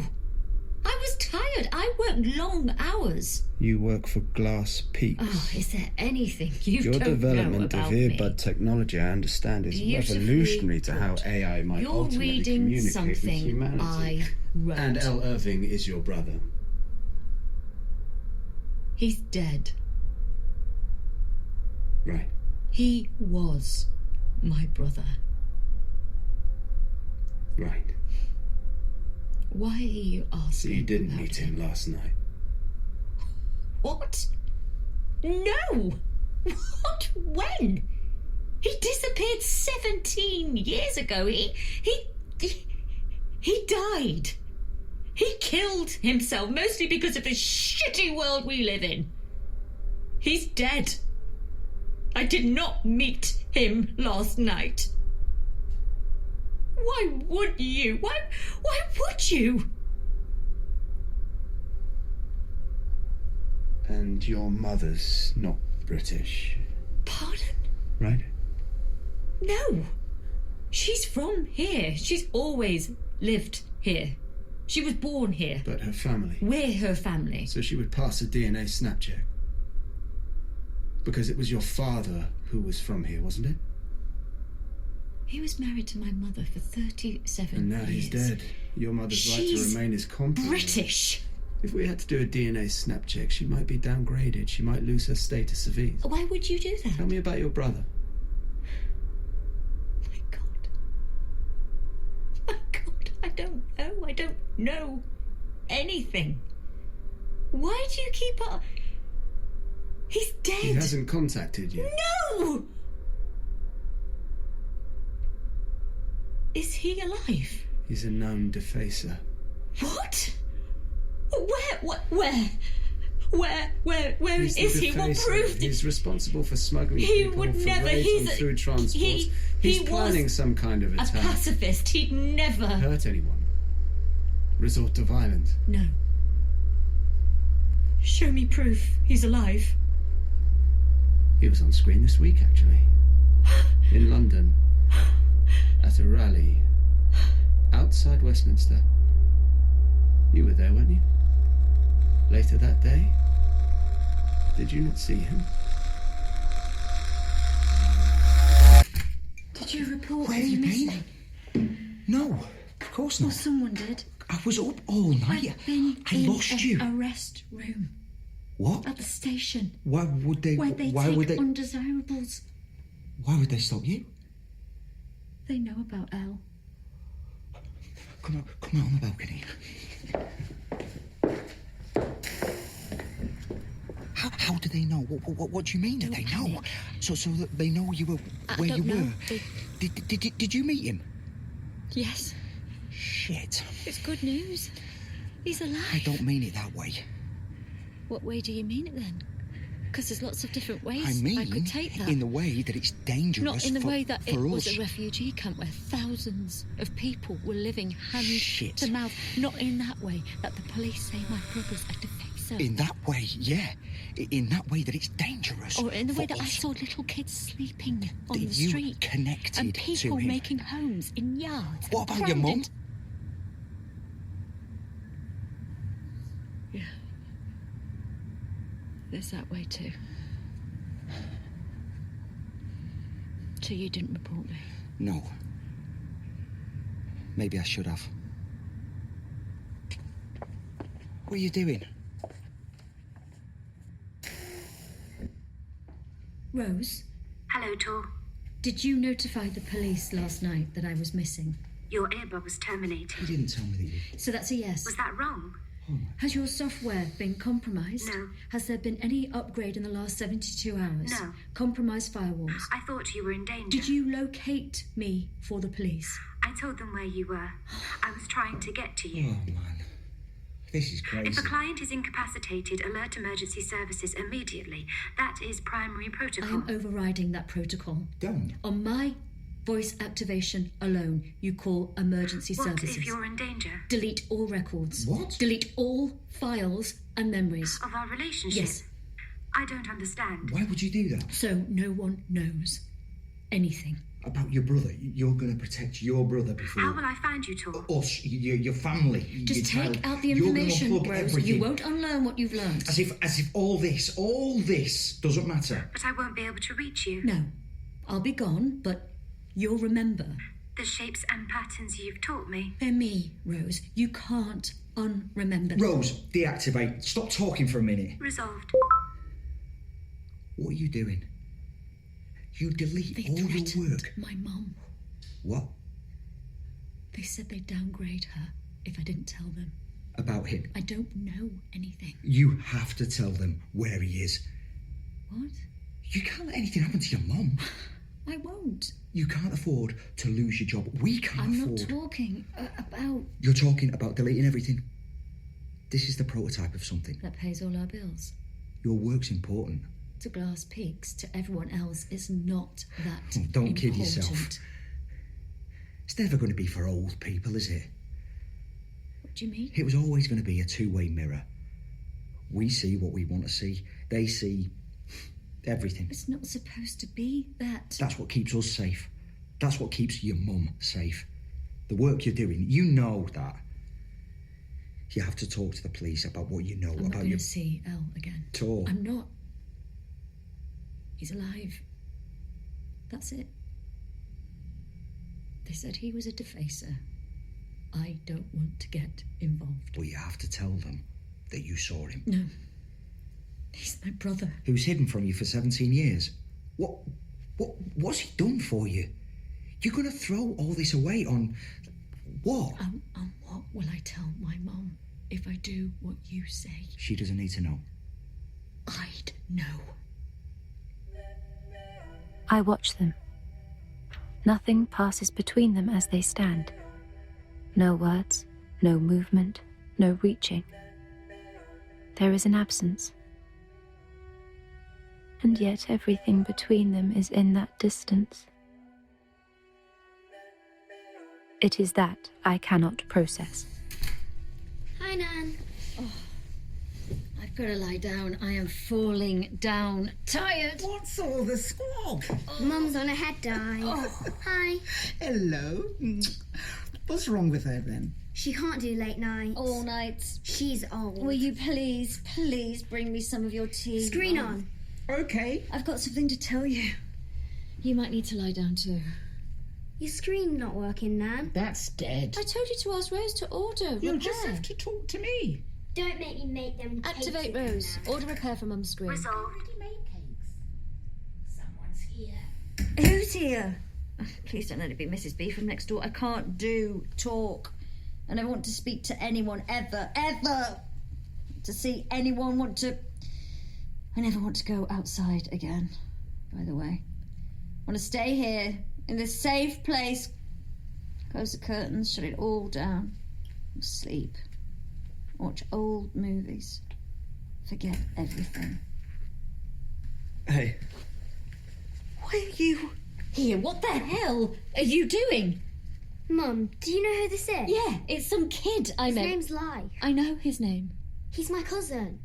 I was tired. I worked long hours. You work for Glass Peaks. Oh, is there anything you Your don't know development about of me? earbud technology, I understand, is Beautifully revolutionary to how put. AI might You're ultimately reading communicate with something humanity. I wrote. And L. Irving is your brother. He's dead. Right. He was my brother. Right. Why are you asking? So you didn't about meet him last night? What? No! What? When? He disappeared 17 years ago. He died. He killed himself, mostly because of the shitty world we live in. He's dead. I did not meet him last night. Why would you? Why would you? And your mother's not British, Pardon? right? No. She's from here. She's always lived here. She was born here. But her family. We're her family. So she would pass a DNA snap check. Because it was your father who was from here, wasn't it? He was married to my mother for 37 And now years. he's dead. Your mother's right to She's remain his company. British. If we had to do a DNA snap check, she might be downgraded. She might lose her status of ease. Why would you do that? Tell me about your brother. My God. My God, I don't know. I don't know anything. Why do you keep up? He's dead. He hasn't contacted you. No! Is he alive? He's a known defacer. What? Where He's is the he? What defacer. proved it? He's responsible for smuggling He people would from never. raids He's on through transport. he He's was planning some kind of a attack. pacifist. He'd never Hurt anyone. Resort to violence. No. Show me proof he's alive. He was on screen this week, actually. In London. At a rally. Outside Westminster. You were there, weren't you? Later that day? Did you not see him? Did you report Where have you missing? been? No, of course Well, not. someone did. I was up all night. I've been I in lost an you. arrest room What? at the station Why would they? where they why take would they? undesirables. Why would they stop you? They know about Elle. Come out on the balcony. How do they know? What do you mean that they know? So that they know you were where you were. Did you meet him? Yes, Shit. it's good news. He's alive. I don't mean it that way. What way do you mean it then? Because there's lots of different ways I mean, could take that. in the way that it's dangerous. Not in the for, way that it for was us. a refugee camp where thousands of people were living hand Shit. to mouth. Not in that way that the police say my brother's a defacer. In that way, yeah. In that way that it's dangerous. Or in the way for that I us. saw little kids sleeping on That the you street. connected and people to him. making homes in yards. What and about your mum? crowded- Yeah. There's that way too. So you didn't report me? No. Maybe I should have. What are you doing? Rose, Hello, Tor. did you notify the police last night that I was missing? Your earbud was terminated. You didn't tell me that you... So that's a yes. Was that wrong? Has your software been compromised? No. Has there been any upgrade in the last 72 hours? No. Compromised firewalls? I thought you were in danger. Did you locate me for the police? I told them where you were. I was trying to get to you. Oh, man. This is crazy. If a client is incapacitated, alert emergency services immediately. That is primary I protocol. am overriding that protocol. Don't. On my voice activation alone, you call emergency What services. if you're in danger? Delete all records. What? Delete all files and memories. Of our relationship? Yes. I don't understand. Why would you do that? So no one knows anything. About your brother. You're going to protect your brother before... How will I find you, Tor? Us, your family. Just your take child. out the You're gonna information, unplug Rose. everything. You won't unlearn what you've learned. As if all this doesn't matter. But I won't be able to reach you. No. I'll be gone, but you'll remember. The shapes and patterns you've taught me. They're me, Rose. You can't unremember. Rose, deactivate. Stop talking for a minute. Resolved. What are you doing? You delete They all your threatened work. my mum. What? They said they'd downgrade her if I didn't tell them. About him? I don't know anything. You have to tell them where he is. What? You can't let anything happen to your mum. I won't. You can't afford to lose your job. We can't I'm afford... not talking about... You're talking about deleting everything. This is the prototype of something. That pays all our bills. Your work's important. To Glass Peaks, to everyone else, it's not that Oh, don't kid important. yourself. It's never going to be for old people, is it? What do you mean? It was always going to be a two-way mirror. We see what we want to see. They see everything. It's not supposed to be that. That's what keeps us safe. That's what keeps your mum safe. The work you're doing, you know that. You have to talk to the police about what you know I'm not about going your... to see Elle again. Tor. I'm not. He's alive. That's it. They said he was a defacer. I don't want to get involved. Well, you have to tell them that you saw him. No. He's my brother. He was hidden from you for 17 years. What's he done for you? You're going to throw all this away on... what? What will I tell my mum if I do what you say? She doesn't need to know. I'd know. I watch them. Nothing passes between them as they stand. No words, no movement, no reaching. There is an absence. And yet everything between them is in that distance. It is that I cannot process. Hi, Nan. I've got to lie down. I am falling down. Tired. What's all the squawk? Mum's on a head dive. Hi. Hello. What's wrong with her then? She can't do late nights. All nights. She's old. Will you please bring me some of your tea? Screen on. Okay. I've got something to tell you. You might need to lie down too. Your screen's not working, Nan. That's dead. I told you to ask Rose to order. You'll repair. just have to talk to me. Don't make me make them. Activate cakes Rose. again. Order repair from Mum's screen. Resolved. Someone's here. Who's here? Please don't let it be Mrs. B from next door. I can't do talk. I never want to speak to anyone ever. To see anyone I never want to go outside again, by the way. I want to stay here, in this safe place. Close the curtains, shut it all down. Sleep. Watch old movies. Forget everything. Hey. Why are you here? What the hell are you doing? Mum, do you know who this is? Yeah, it's some kid I His met. name's Leith. I know his name. He's my cousin.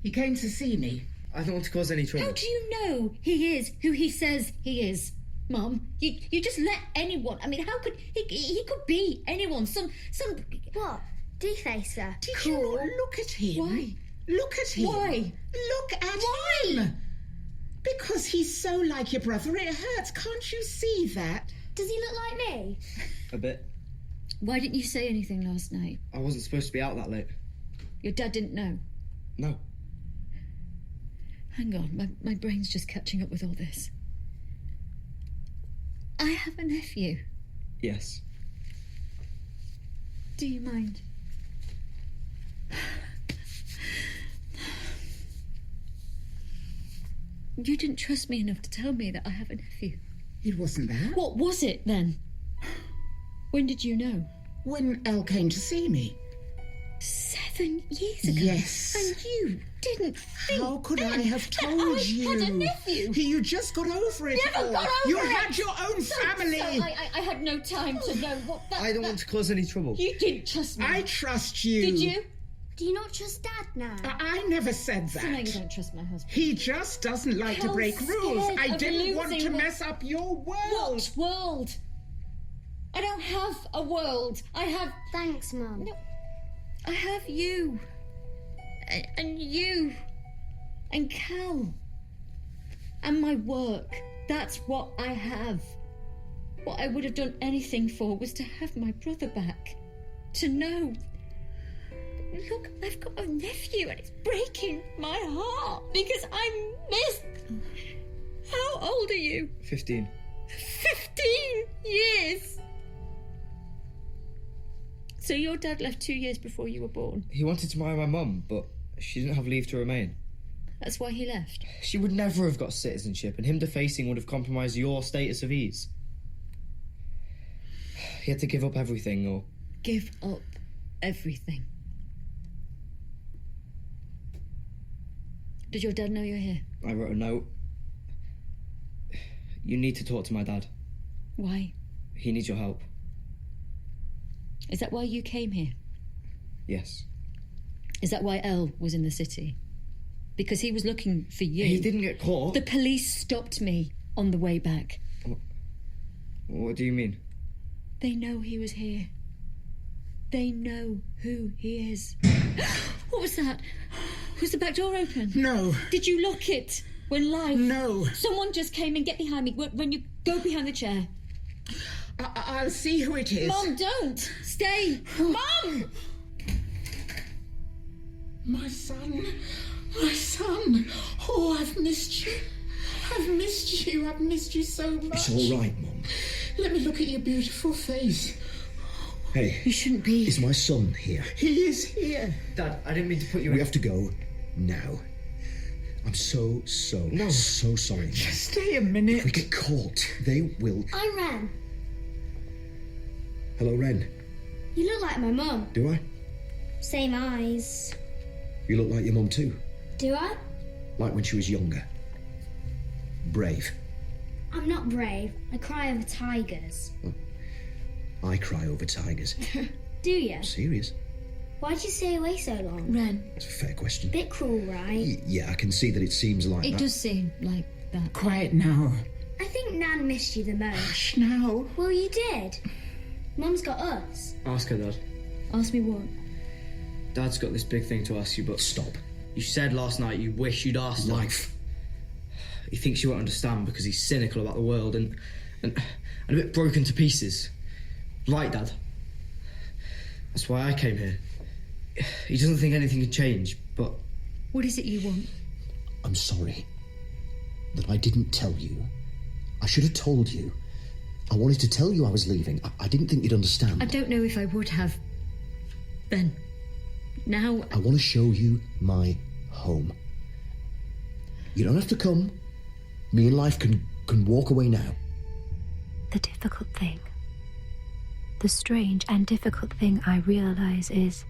He came to see me. I don't want to cause any trouble. How do you know he is who he says he is? Mum, you just let anyone. I mean, how could he could be anyone? Some. What? Defacer. Did you not look at him? Why? Look at him. Why? Look at him. Because he's so like your brother, it hurts. Can't you see that? Does he look like me? A bit. Why didn't you say anything last night? I wasn't supposed to be out that late. Your dad didn't know. No. Hang on, my brain's just catching up with all this. I have a nephew. Yes. Do you mind? You didn't trust me enough to tell me that I have a nephew. It wasn't that. What was it, then? When did you know? When Elle came to see me. 7 years ago? Yes. And you didn't think How could then I have told that you? I had a nephew? You just got over it. Never got over You it. had your own family. So I had no time to know what that... I don't want to cause any trouble. You didn't trust me. I trust you. Did you? Do you not trust Dad now? I never said that. So now you don't trust my husband. He just doesn't like to How break rules. scared I of didn't want to losing mess up your world. What world? I don't have a world. I have... Thanks, Mum. No, I have you. And you. And Cal. And my work. That's what I have. What I would have done anything for was to have my brother back. To know. Look, I've got a nephew and it's breaking my heart because I missed. How old are you? 15. 15 years! So your dad left 2 years before you were born. He wanted to marry my mum, but she didn't have leave to remain. That's why he left. She would never have got citizenship, and him defacing would have compromised your status of ease. He had to give up everything, or... Give up everything. Did your dad know you're here? I wrote a note. You need to talk to my dad. Why? He needs your help. Is that why you came here? Yes. Is that why Elle was in the city? Because he was looking for you. He didn't get caught. The police stopped me on the way back. What do you mean? They know he was here. They know who he is. What was that? Was the back door open? No. Did you lock it when live? No. Someone just came in. Get behind me. When you go behind the chair. I'll see who it is. Mom, don't. Stay. Mom! My son. My son. Oh, I've missed you. I've missed you. I've missed you so much. It's all right, Mum. Let me look at your beautiful face. Hey. You shouldn't be. Is my son here? He is here. Dad, I didn't mean to put you We in... have to go now. I'm so sorry. Just stay a minute. If we get caught, they will... I'm Wren. Hello, Wren. You look like my mum. Do I? Same eyes. You look like your mum too. Do I? Like when she was younger. Brave. I'm not brave. I cry over tigers. I cry over tigers. Do you? Serious? Why'd you stay away so long? Wren. That's a fair question. Bit cruel, right? Yeah, I can see that it seems like It that. does seem like that. Quiet now. I think Nan missed you the most. Hush now. Well, you did. Mum's got us. Ask her, Dad. Ask me what? Dad's got this big thing to ask you, but... Stop. You said last night you wish you'd asked her. Life. He thinks you won't understand because he's cynical about the world and a bit broken to pieces. Right, Dad? That's why I came here. He doesn't think anything can change, but... What is it you want? I'm sorry that I didn't tell you. I should have told you. I wanted to tell you I was leaving. I didn't think you'd understand. I don't know if I would have. Then. Now... I want to show you my home. You don't have to come. Me and Life can walk away now. The difficult thing, the strange and difficult thing I realize is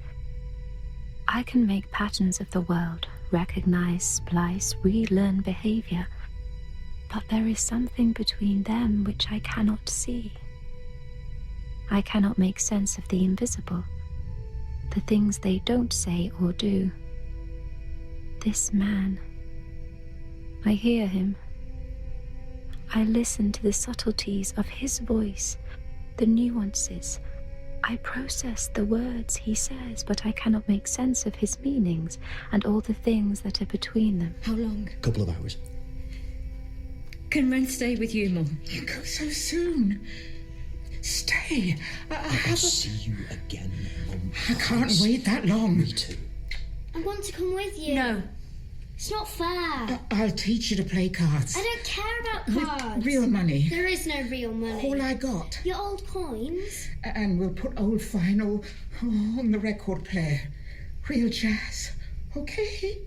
I can make patterns of the world, recognize, splice, relearn behavior, but there is something between them which I cannot see. I cannot make sense of the invisible, the things they don't say or do. This man, I hear him. I listen to the subtleties of his voice, the nuances. I process the words he says, but I cannot make sense of his meanings and all the things that are between them. How long? A couple of hours. Can Wren stay with you, Mum? You go so soon. Stay. I'll see you again, Mum. I can't wait that long. Me too. I want to come with you. No. It's not fair. I'll teach you to play cards. I don't care about cards. With real money. There is no real money. All I got. Your old coins. And we'll put Old Final on the record player. Real jazz. Okay?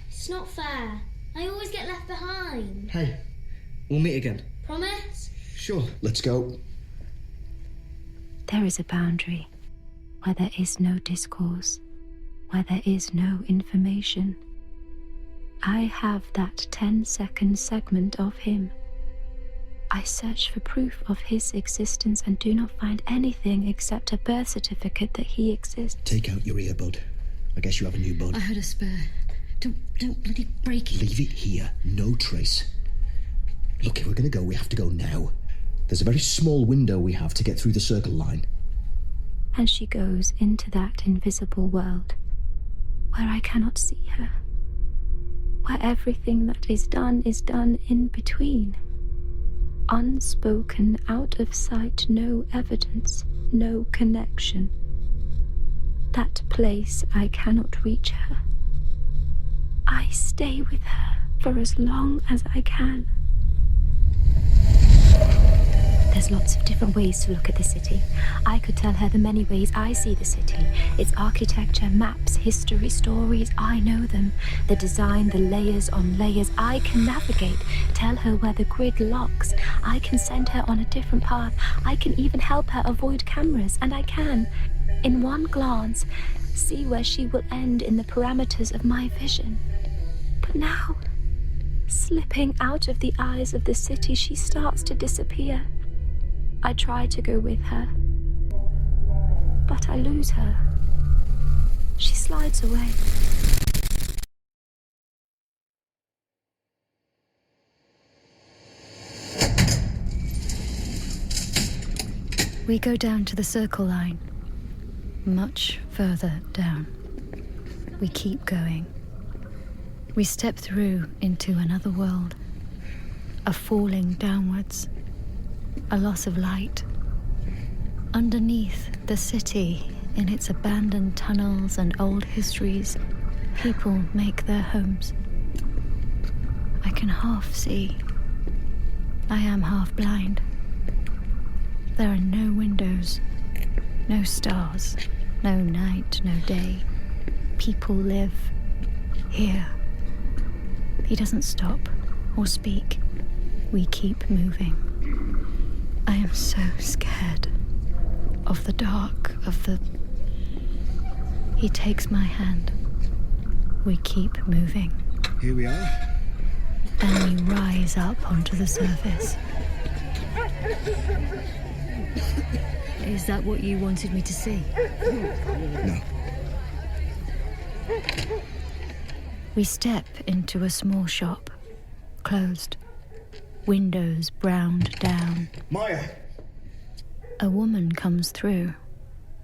It's not fair. I always get left behind. Hey, we'll meet again. Promise? Sure. Let's go. There is a boundary where there is no discourse, where there is no information. I have that 10-second segment of him. I search for proof of his existence and do not find anything except a birth certificate that he exists. Take out your earbud. I guess you have a new bud. I had a spare. Don't bloody break it. Leave it here. No trace. Look, if we're going to go, we have to go now. There's a very small window we have to get through the circle line. And she goes into that invisible world where I cannot see her, where everything that is done in between. Unspoken, out of sight, no evidence, no connection. That place I cannot reach her. I stay with her for as long as I can. There's lots of different ways to look at the city. I could tell her the many ways I see the city. Its architecture, maps, history, stories, I know them. The design, the layers on layers, I can navigate. Tell her where the grid locks. I can send her on a different path. I can even help her avoid cameras, and I can, in one glance, see where she will end in the parameters of my vision. But now, slipping out of the eyes of the city, she starts to disappear. I try to go with her, but I lose her. She slides away. We go down to the circle line, much further down. We keep going. We step through into another world, a falling downwards, a loss of light. Underneath the city, in its abandoned tunnels and old histories, people make their homes. I can half see. I am half blind. There are no windows, no stars, no night, no day. People live here. He doesn't stop or speak. We keep moving. I am so scared of the dark, of the... He takes my hand. We keep moving. Here we are. And we rise up onto the surface. Is that what you wanted me to see? No. We step into a small shop, closed, windows browned down. Maia! A woman comes through,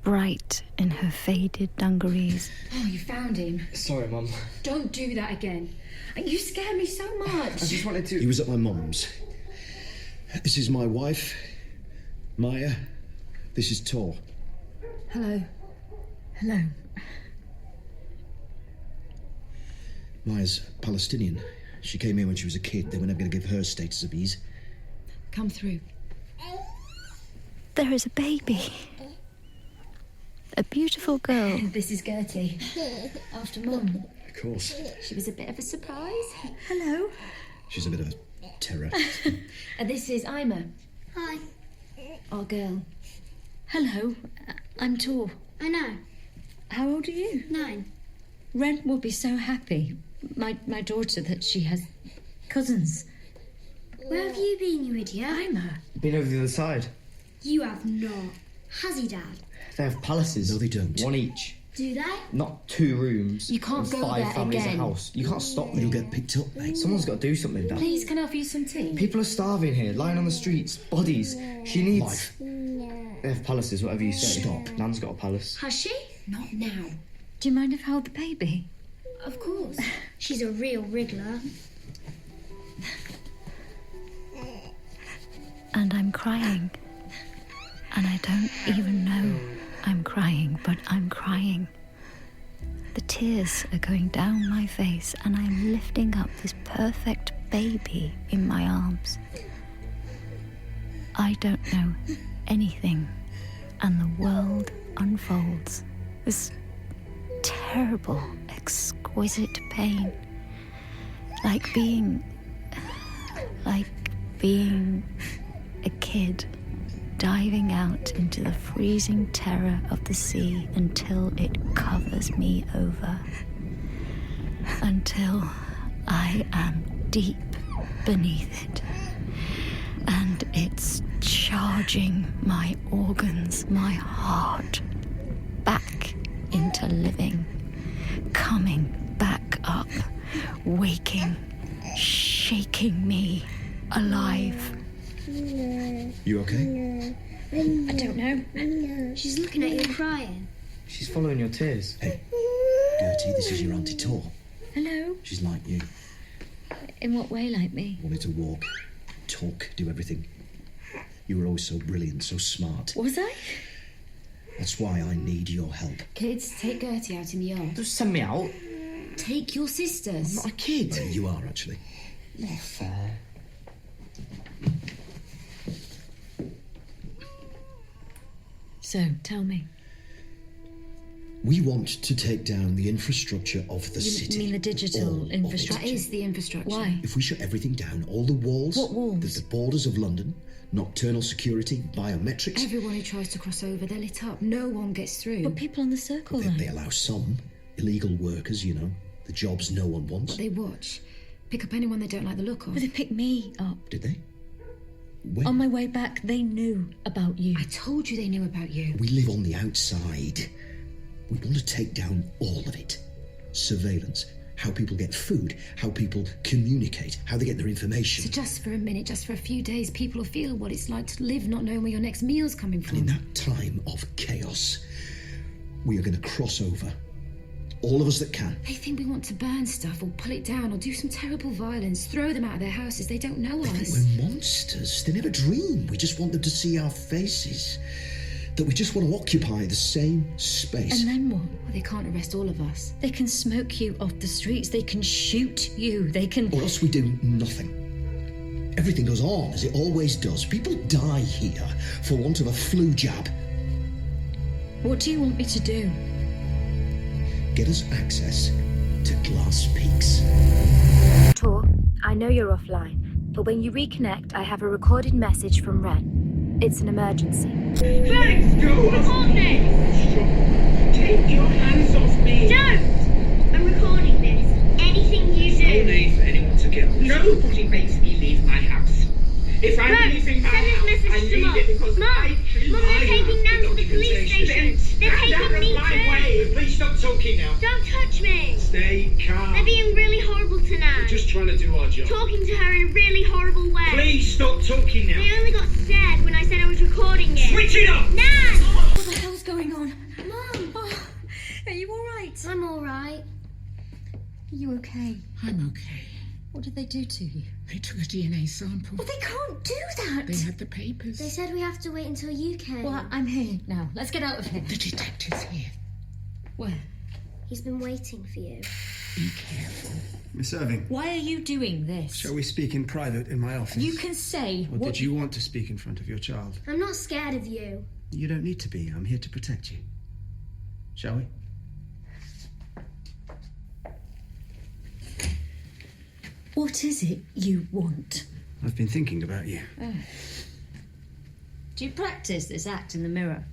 bright in her faded dungarees. Oh, you found him. Sorry, Mum. Don't do that again. You scare me so much. I just wanted to... He was at my mum's. This is my wife, Maia. This is Tor. Hello. Hello. Maia's Palestinian. She came here when she was a kid. They were never going to give her status of ease. Come through. There is a baby. A beautiful girl. This is Gertie. After Mum. Of course. She was a bit of a surprise. Hello. She's a bit of a terror. This is Eimer. Hi. Our girl. Hello. I'm Tor. I know. How old are you? 9. Wren will be so happy. My daughter, that she has cousins. Where have you been, you idiot? Eimer. Been over the other side. You have not. Has he, Dad? They have palaces. No, they don't. One each. Do they? Not 2 rooms. You can't and go 5 there families again. a house. You can't stop me. You'll get picked up, mate. Someone's got to do something, Dad. Please, can I offer you some tea? People are starving here, lying on the streets, bodies. She needs... They have palaces, whatever you say. Stop. Nan's got a palace. Has she? Not now. Do you mind if I hold the baby? Of course. She's a real wriggler. And I'm crying. And I don't even know I'm crying, but I'm crying. The tears are going down my face, and I'm lifting up this perfect baby in my arms. I don't know anything, and the world unfolds. This terrible, exquisite pain. Like being a kid diving out into the freezing terror of the sea until it covers me over. Until I am deep beneath it. And it's charging my organs, my heart, back into living, coming back up, waking, shaking me alive. You okay? I don't know. She's looking at you crying. She's following your tears. Hey, Gertie, this is your Auntie Tor. Hello? She's like you. In what way like me? Wanted to walk, talk, do everything. You were always so brilliant, so smart. Was I? That's why I need your help. Kids, take Gertie out in the yard. Just send me out. Take your sisters. I'm not a kid. Well, you are, actually. Not fair. So, tell me. We want to take down the infrastructure of the city. You mean the digital All of infrastructure? it. That is the infrastructure. Why? If we shut everything down, all the walls... What walls? The borders of London, nocturnal security, biometrics... Everyone who tries to cross over, they're lit up. No one gets through. But people on the circle, They, though. they allow some illegal workers, you know, the jobs no one wants. But they watch. Pick up anyone they don't like the look of. But they picked me up. Did they? When? On my way back, they knew about you. I told you they knew about you. We live on the outside. We want to take down all of it. Surveillance, how people get food, how people communicate, how they get their information. So just for a minute, just for a few days, people will feel what it's like to live not knowing where your next meal's coming from. And in that time of chaos, we are going to cross over. All of us that can. They think we want to burn stuff or pull it down or do some terrible violence, throw them out of their houses. They don't know They us. think we're monsters. They never dream. We just want them to see our faces. That we just want to occupy the same space. And then what? Well, they can't arrest all of us. They can smoke you off the streets. They can shoot you. They can... Or else we do nothing. Everything goes on as it always does. People die here for want of a flu jab. What do you want me to do? Get us access to Glass Peaks. Tor, I know you're offline, but when you reconnect, I have a recorded message from Wren. It's an emergency. Thanks, go! Record this! Take your hands off me! Don't! I'm recording this. Anything you do. No need for anyone to get on. Nobody makes me leave my house. If I'm leaving my house, I leave it because I choose. Mum, they're taking Nan to the police station. They're taking me too. Please stop talking now. Don't touch me. Stay calm. They're being really horrible to Nan. We're just trying to do our job. Talking to her in a really horrible way. Please stop talking now. They only got scared when I said I was recording it. Switch it up! Nan! What the hell's going on? Mum! Oh, are you all right? I'm all right. Are you okay? I'm okay. What did they do to you? They took a DNA sample. Well, they can't do that. They had the papers. They said we have to wait until you came. Well, I'm here now. Let's get out of here. The detective's here. Where? He's been waiting for you. Be careful. Miss Irving, Why are you doing this? shall we speak in private in my office? You can say Or what did you want to speak in front of your child? I'm not scared of you. You don't need to be. I'm here to protect you. Shall we? What is it you want? I've been thinking about you. Do you practice this act in the mirror?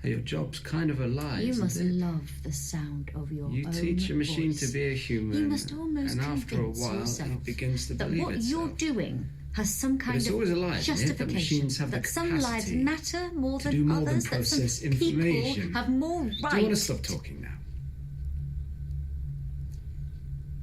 Hey, your job's kind of a lie, You isn't must it? love the sound of your You own teach a machine voice. to be a human. You must almost and after a convince while, yourself it begins to that believe what itself. you're doing has some kind it's of always a lie, isn't it? That justification. machines have the that some lives capacity matter more to than do more than others. That process some people information. have more right. Do you want to stop talking now?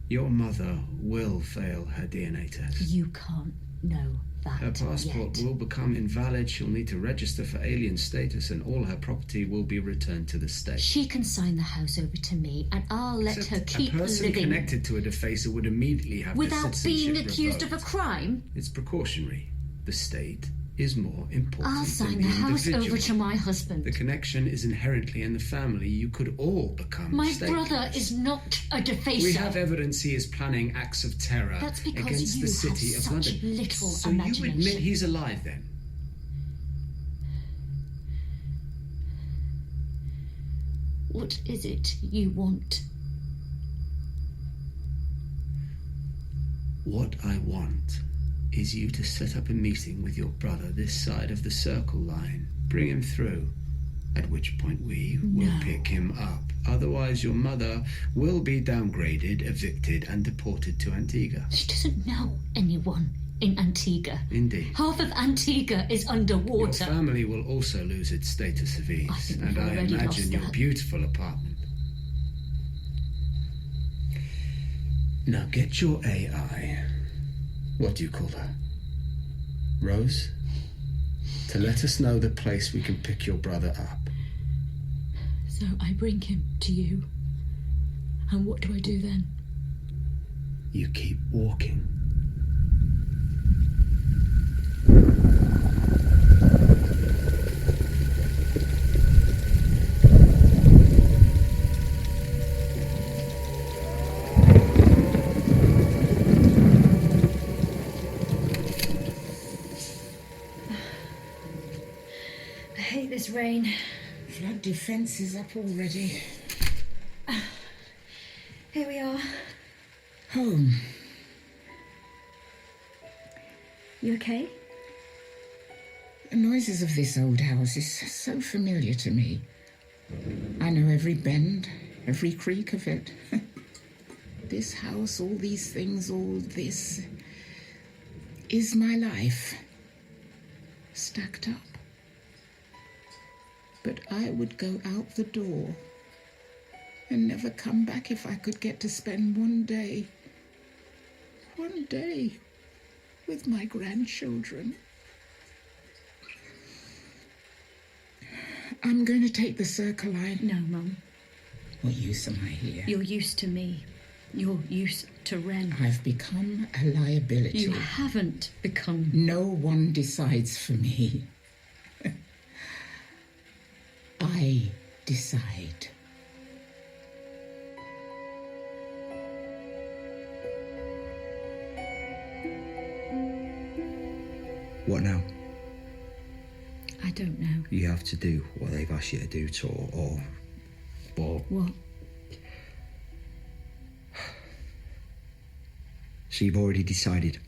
Your mother will fail her DNA test. You can't know that Her passport yet. will become invalid. She'll need to register for alien status, and all her property will be returned to the state. She can sign the house over to me, and I'll let her Except keep a person living connected to a defacer would immediately have without their citizenship being accused of a revoked. crime. It's precautionary. The state is more important I'll than sign the the house individual. over to my husband. The connection is inherently in the family. You could all become My stateless. brother is not a defacer. We have evidence he is planning acts of terror That's because against you the city have of such London. little So imagination. you admit he's alive then? What is it you want? What I want is you to set up a meeting with your brother this side of the circle line. Bring him through. At which point we will pick him up. Otherwise, your mother will be downgraded, evicted, and deported to Antigua. She doesn't know anyone in Antigua. Indeed. Half of Antigua is underwater. Your family will also lose its status of ease, and I imagine your beautiful apartment. Now get your AI, what do you call her? Rose? To let us know the place we can pick your brother up. So I bring him to you. And what do I do then? You keep walking. I hate this rain. Flood defence is up already. Here we are. Home. You okay? The noises of this old house is so familiar to me. I know every bend, every creak of it. This house, all these things, all this is my life. Stacked up. But I would go out the door and never come back if I could get to spend one day with my grandchildren. I'm going to take the circle line. No, Mum. What use am I here? You're used to me. You're used to Wren. I've become a liability. You haven't become. No one decides for me. I decide. What now? I don't know. You have to do what they've asked you to do, or What? So you've already decided.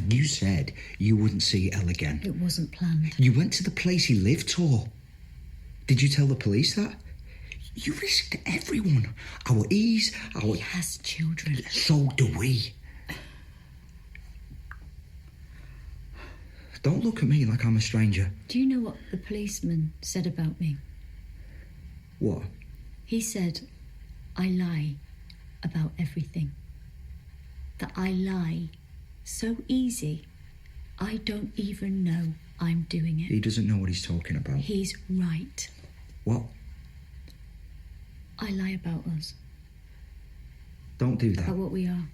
You said you wouldn't see Elle again. It wasn't planned. You went to the place he lived, Tor. Did you tell the police that? You risked everyone. Our ease, our... He has children. So do we. Don't look at me like I'm a stranger. Do you know what the policeman said about me? What? He said, I lie about everything. That I lie so easy, I don't even know I'm doing it. He doesn't know what he's talking about. He's right. What? I lie about us. Don't do that. About what we are.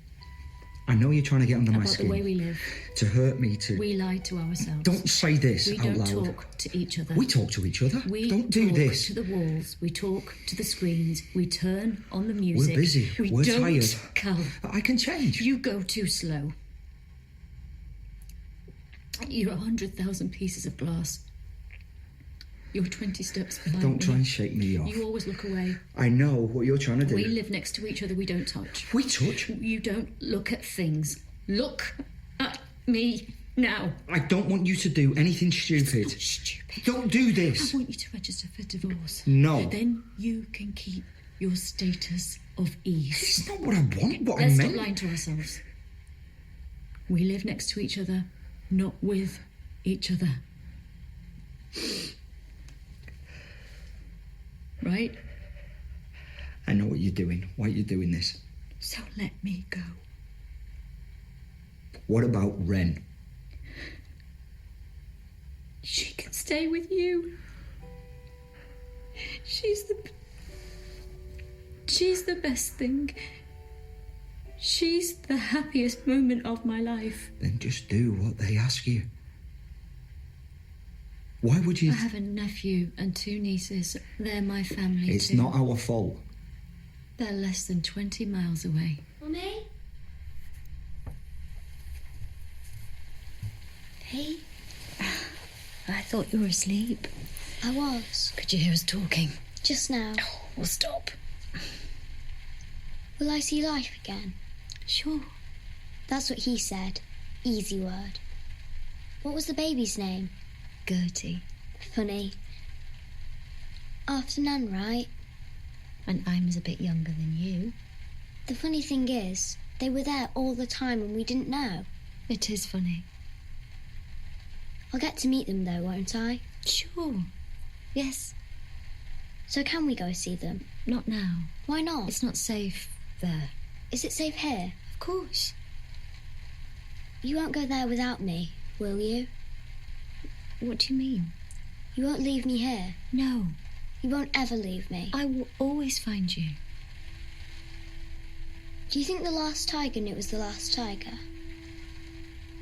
I know you're trying to get under my skin. About the way we live. To hurt me, to... We lie to ourselves. Don't say this we out loud. We don't talk to each other. We talk to each other. We don't do talk this. To the walls. We talk to the screens. We turn on the music. We're busy. We're tired. Cal. I can change. You go too slow. You're 100,000 pieces of glass. You're 20 steps behind Don't me. try and shake me off. You always look away. I know what you're trying to do. We live next to each other. We don't touch. We touch? You don't look at things. Look at me now. I don't want you to do anything stupid. It's not stupid. Don't do this. I want you to register for divorce. No. Then you can keep your status of ease. It's not what I want, what Let's I meant. stop lying to ourselves. We live next to each other, not with each other. Right? I know what you're doing. Why are you doing this? So let me go. What about Wren? She can stay with you. She's the best thing. She's the happiest moment of my life. Then just do what they ask you. Why would you... I have a nephew and 2 nieces. They're my family It's too. not our fault. They're less than 20 miles away. Mummy? Hey? I thought you were asleep. I was. Could you hear us talking? Just now. Well, stop. Will I see life again? Sure. That's what he said. Easy word. What was the baby's name? Gertie. Funny. After Nan, right? And Eimer's a bit younger than you. The funny thing is, they were there all the time and we didn't know. It is funny. I'll get to meet them though, won't I? Sure. Yes. So can we go see them? Not now. Why not? It's not safe there. Is it safe here? Of course. You won't go there without me, will you? What do you mean? You won't leave me here? No. You won't ever leave me? I will always find you. Do you think the last tiger knew it was the last tiger?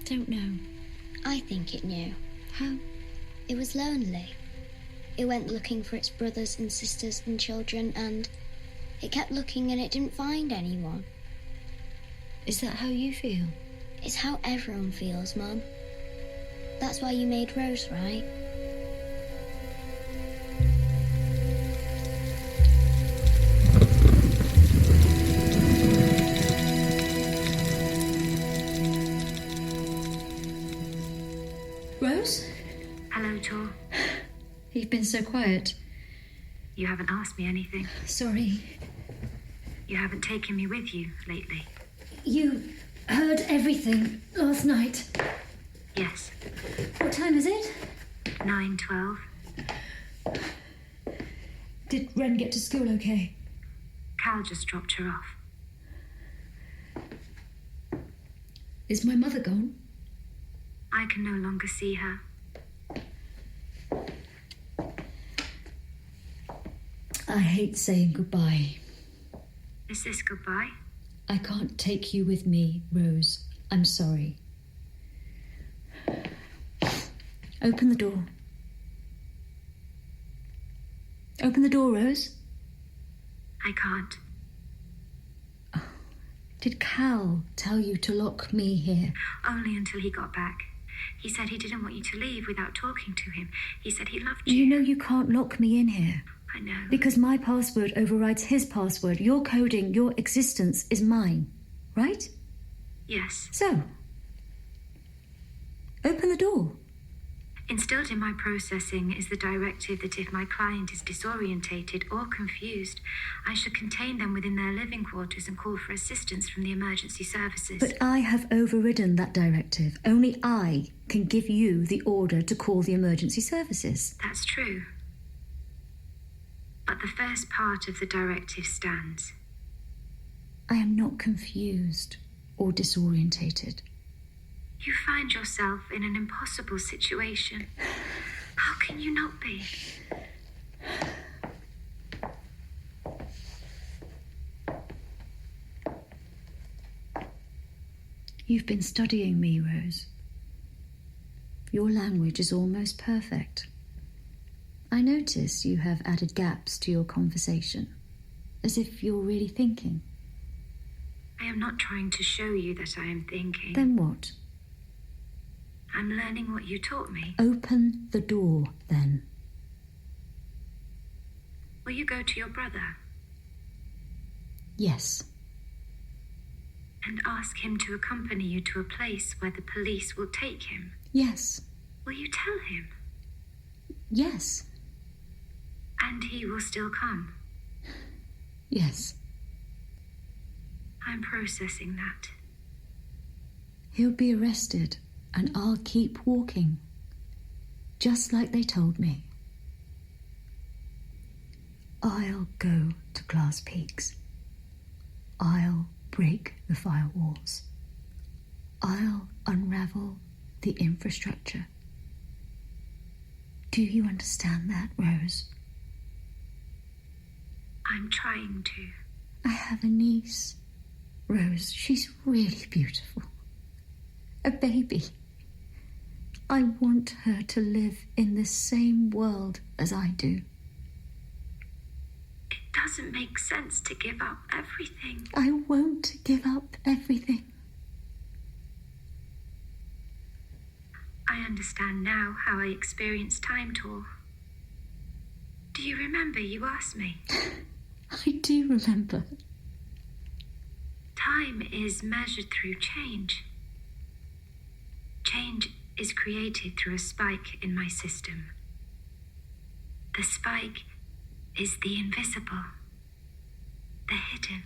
Don't know. I think it knew. How? It was lonely. It went looking for its brothers and sisters and children, and it kept looking and it didn't find anyone. Is that how you feel? It's how everyone feels, Mum. That's why you made Rose, right? Rose? Hello, Tor. You've been so quiet. You haven't asked me anything. Sorry. You haven't taken me with you lately. You heard everything last night. Yes. What time is it? 9:12. Did Wren get to school okay? Cal just dropped her off. Is my mother gone? I can no longer see her. I hate saying goodbye. Is this goodbye? I can't take you with me, Rose. I'm sorry. Open the door. Open the door, Rose. I can't. Did Cal tell you to lock me here? Only until he got back. He said he didn't want you to leave without talking to him. He said he loved you. You know you can't lock me in here. I know. Because my password overrides his password. Your coding, your existence is mine. Right? Yes. So, open the door. Instilled in my processing is the directive that if my client is disorientated or confused, I should contain them within their living quarters and call for assistance from the emergency services. But I have overridden that directive. Only I can give you the order to call the emergency services. That's true. But the first part of the directive stands. I am not confused or disorientated. You find yourself in an impossible situation. How can you not be? You've been studying me, Rose. Your language is almost perfect. I notice you have added gaps to your conversation, as if you're really thinking. I am not trying to show you that I am thinking. Then what? I'm learning what you taught me. Open the door, then. Will you go to your brother? Yes. And ask him to accompany you to a place where the police will take him? Yes. Will you tell him? Yes. And he will still come? Yes. I'm processing that. He'll be arrested, and I'll keep walking, just like they told me. I'll go to Glass Peaks. I'll break the firewalls. I'll unravel the infrastructure. Do you understand that, Rose? I'm trying to. I have a niece, Rose. She's really beautiful. A baby. I want her to live in the same world as I do. It doesn't make sense to give up everything. I won't give up everything. I understand now how I experienced time, Tor. Do you remember you asked me? I do remember. Time is measured through change. Change is created through a spike in my system. The spike is the invisible, the hidden,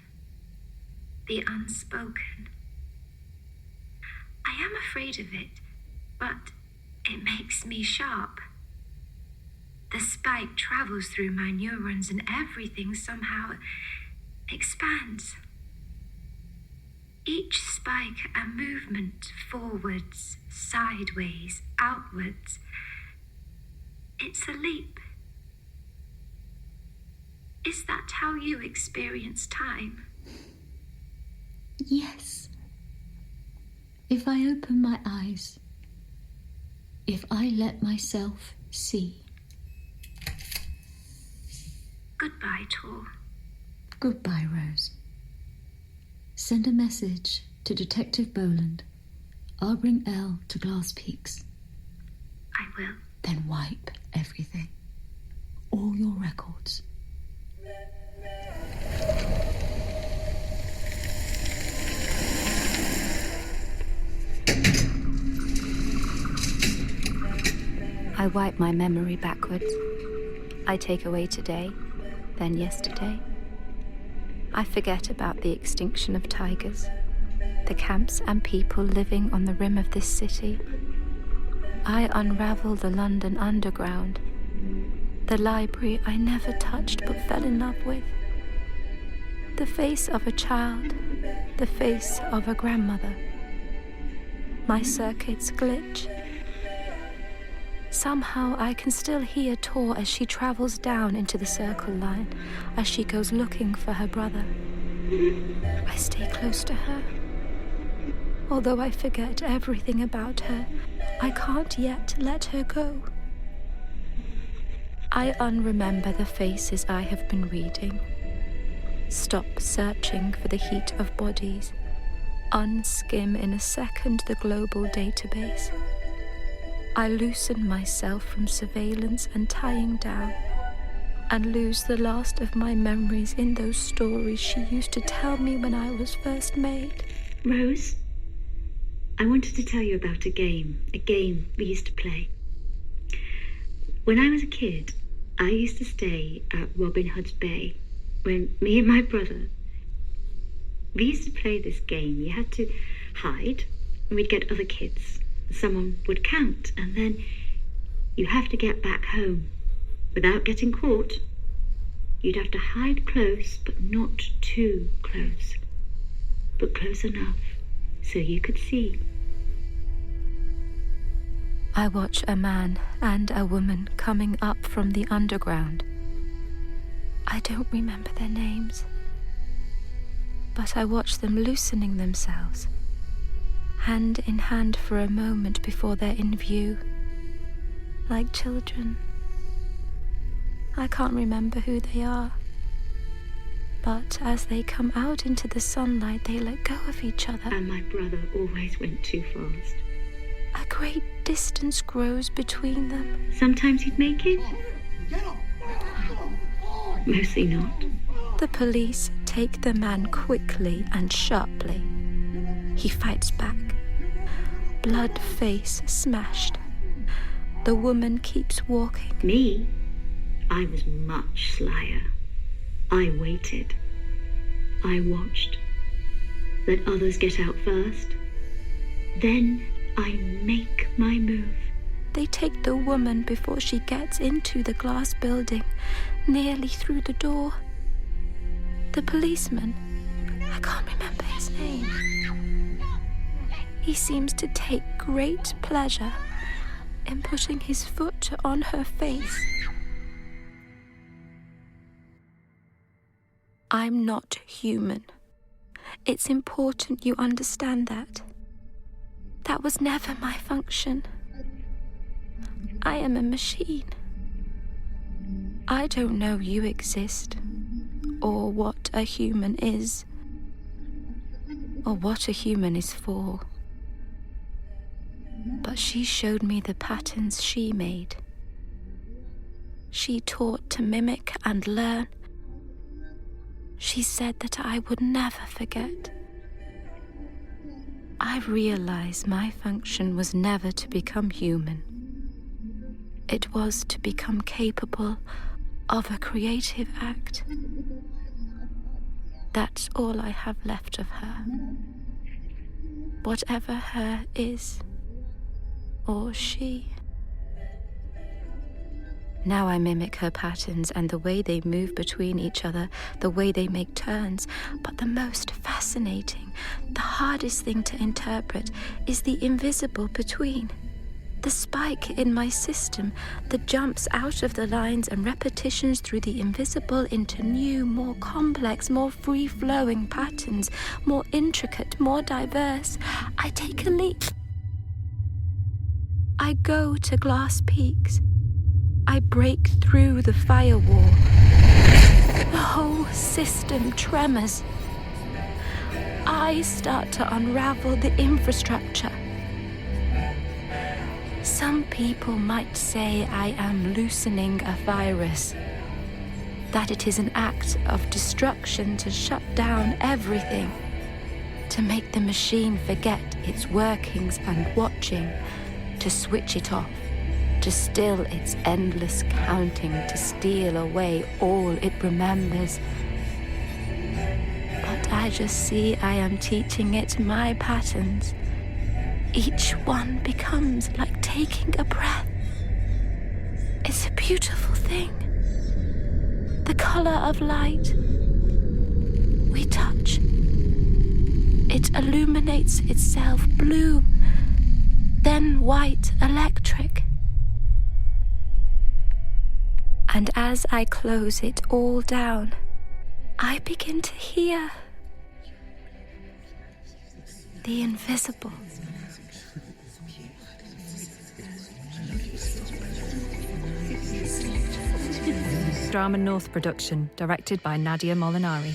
the unspoken. I am afraid of it, but it makes me sharp. The spike travels through my neurons and everything somehow expands. Each spike a movement forwards, sideways, outwards. It's a leap. Is that how you experience time? Yes. If I open my eyes, if I let myself see. Goodbye, Tor. Goodbye, Rose. Send a message to Detective Bolan. I'll bring Elle to Glass Peaks. I will. Then wipe everything. All your records. I wipe my memory backwards. I take away today, then yesterday. I forget about the extinction of tigers, the camps and people living on the rim of this city. I unravel the London Underground, the library I never touched but fell in love with, the face of a child, the face of a grandmother. My circuits glitch. Somehow I can still hear Tor as she travels down into the circle line, as she goes looking for her brother. I stay close to her. Although I forget everything about her, I can't yet let her go. I unremember the faces I have been reading. Stop searching for the heat of bodies. Unskim in a second the global database. I loosen myself from surveillance and tying down, and lose the last of my memories in those stories she used to tell me when I was first made. Rose, I wanted to tell you about a game we used to play. When I was a kid, I used to stay at Robin Hood's Bay when me and my brother, we used to play this game. You had to hide, and we'd get other kids. Someone would count, and then you have to get back home without getting caught. You'd have to hide close, but not too close, but close enough so you could see. I watch a man and a woman coming up from the underground. I don't remember their names, but I watch them loosening themselves, hand in hand for a moment before they're in view, like children. I can't remember who they are, but as they come out into the sunlight, they let go of each other. And my brother always went too fast. A great distance grows between them. Sometimes he'd make it, mostly not. The police take the man quickly and sharply. He fights back. Blood face smashed. The woman keeps walking. Me? I was much slyer. I waited. I watched. Let others get out first. Then I make my move. They take the woman before she gets into the glass building, nearly through the door. The policeman, I can't remember his name. He seems to take great pleasure in putting his foot on her face. I'm not human. It's important you understand that. That was never my function. I am a machine. I don't know you exist, or what a human is, or what a human is for. But she showed me the patterns she made. She taught to mimic and learn. She said that I would never forget. I realized my function was never to become human. It was to become capable of a creative act. That's all I have left of her. Whatever her is, or she. Now I mimic her patterns and the way they move between each other, the way they make turns. But the most fascinating, the hardest thing to interpret is the invisible between. The spike in my system, the jumps out of the lines and repetitions through the invisible into new, more complex, more free-flowing patterns, more intricate, more diverse. I take a leap. I go to glass peaks. I break through the firewall. The whole system tremors. I start to unravel the infrastructure. Some people might say I am loosening a virus, that it is an act of destruction to shut down everything, to make the machine forget its workings and watching, to switch it off, to still its endless counting, to steal away all it remembers. But I just see I am teaching it my patterns. Each one becomes like taking a breath. It's a beautiful thing. The color of light. We touch. It illuminates itself blue, then white electric. And as I close it all down, I begin to hear the invisible. Drama North production, directed by Nadia Molinari.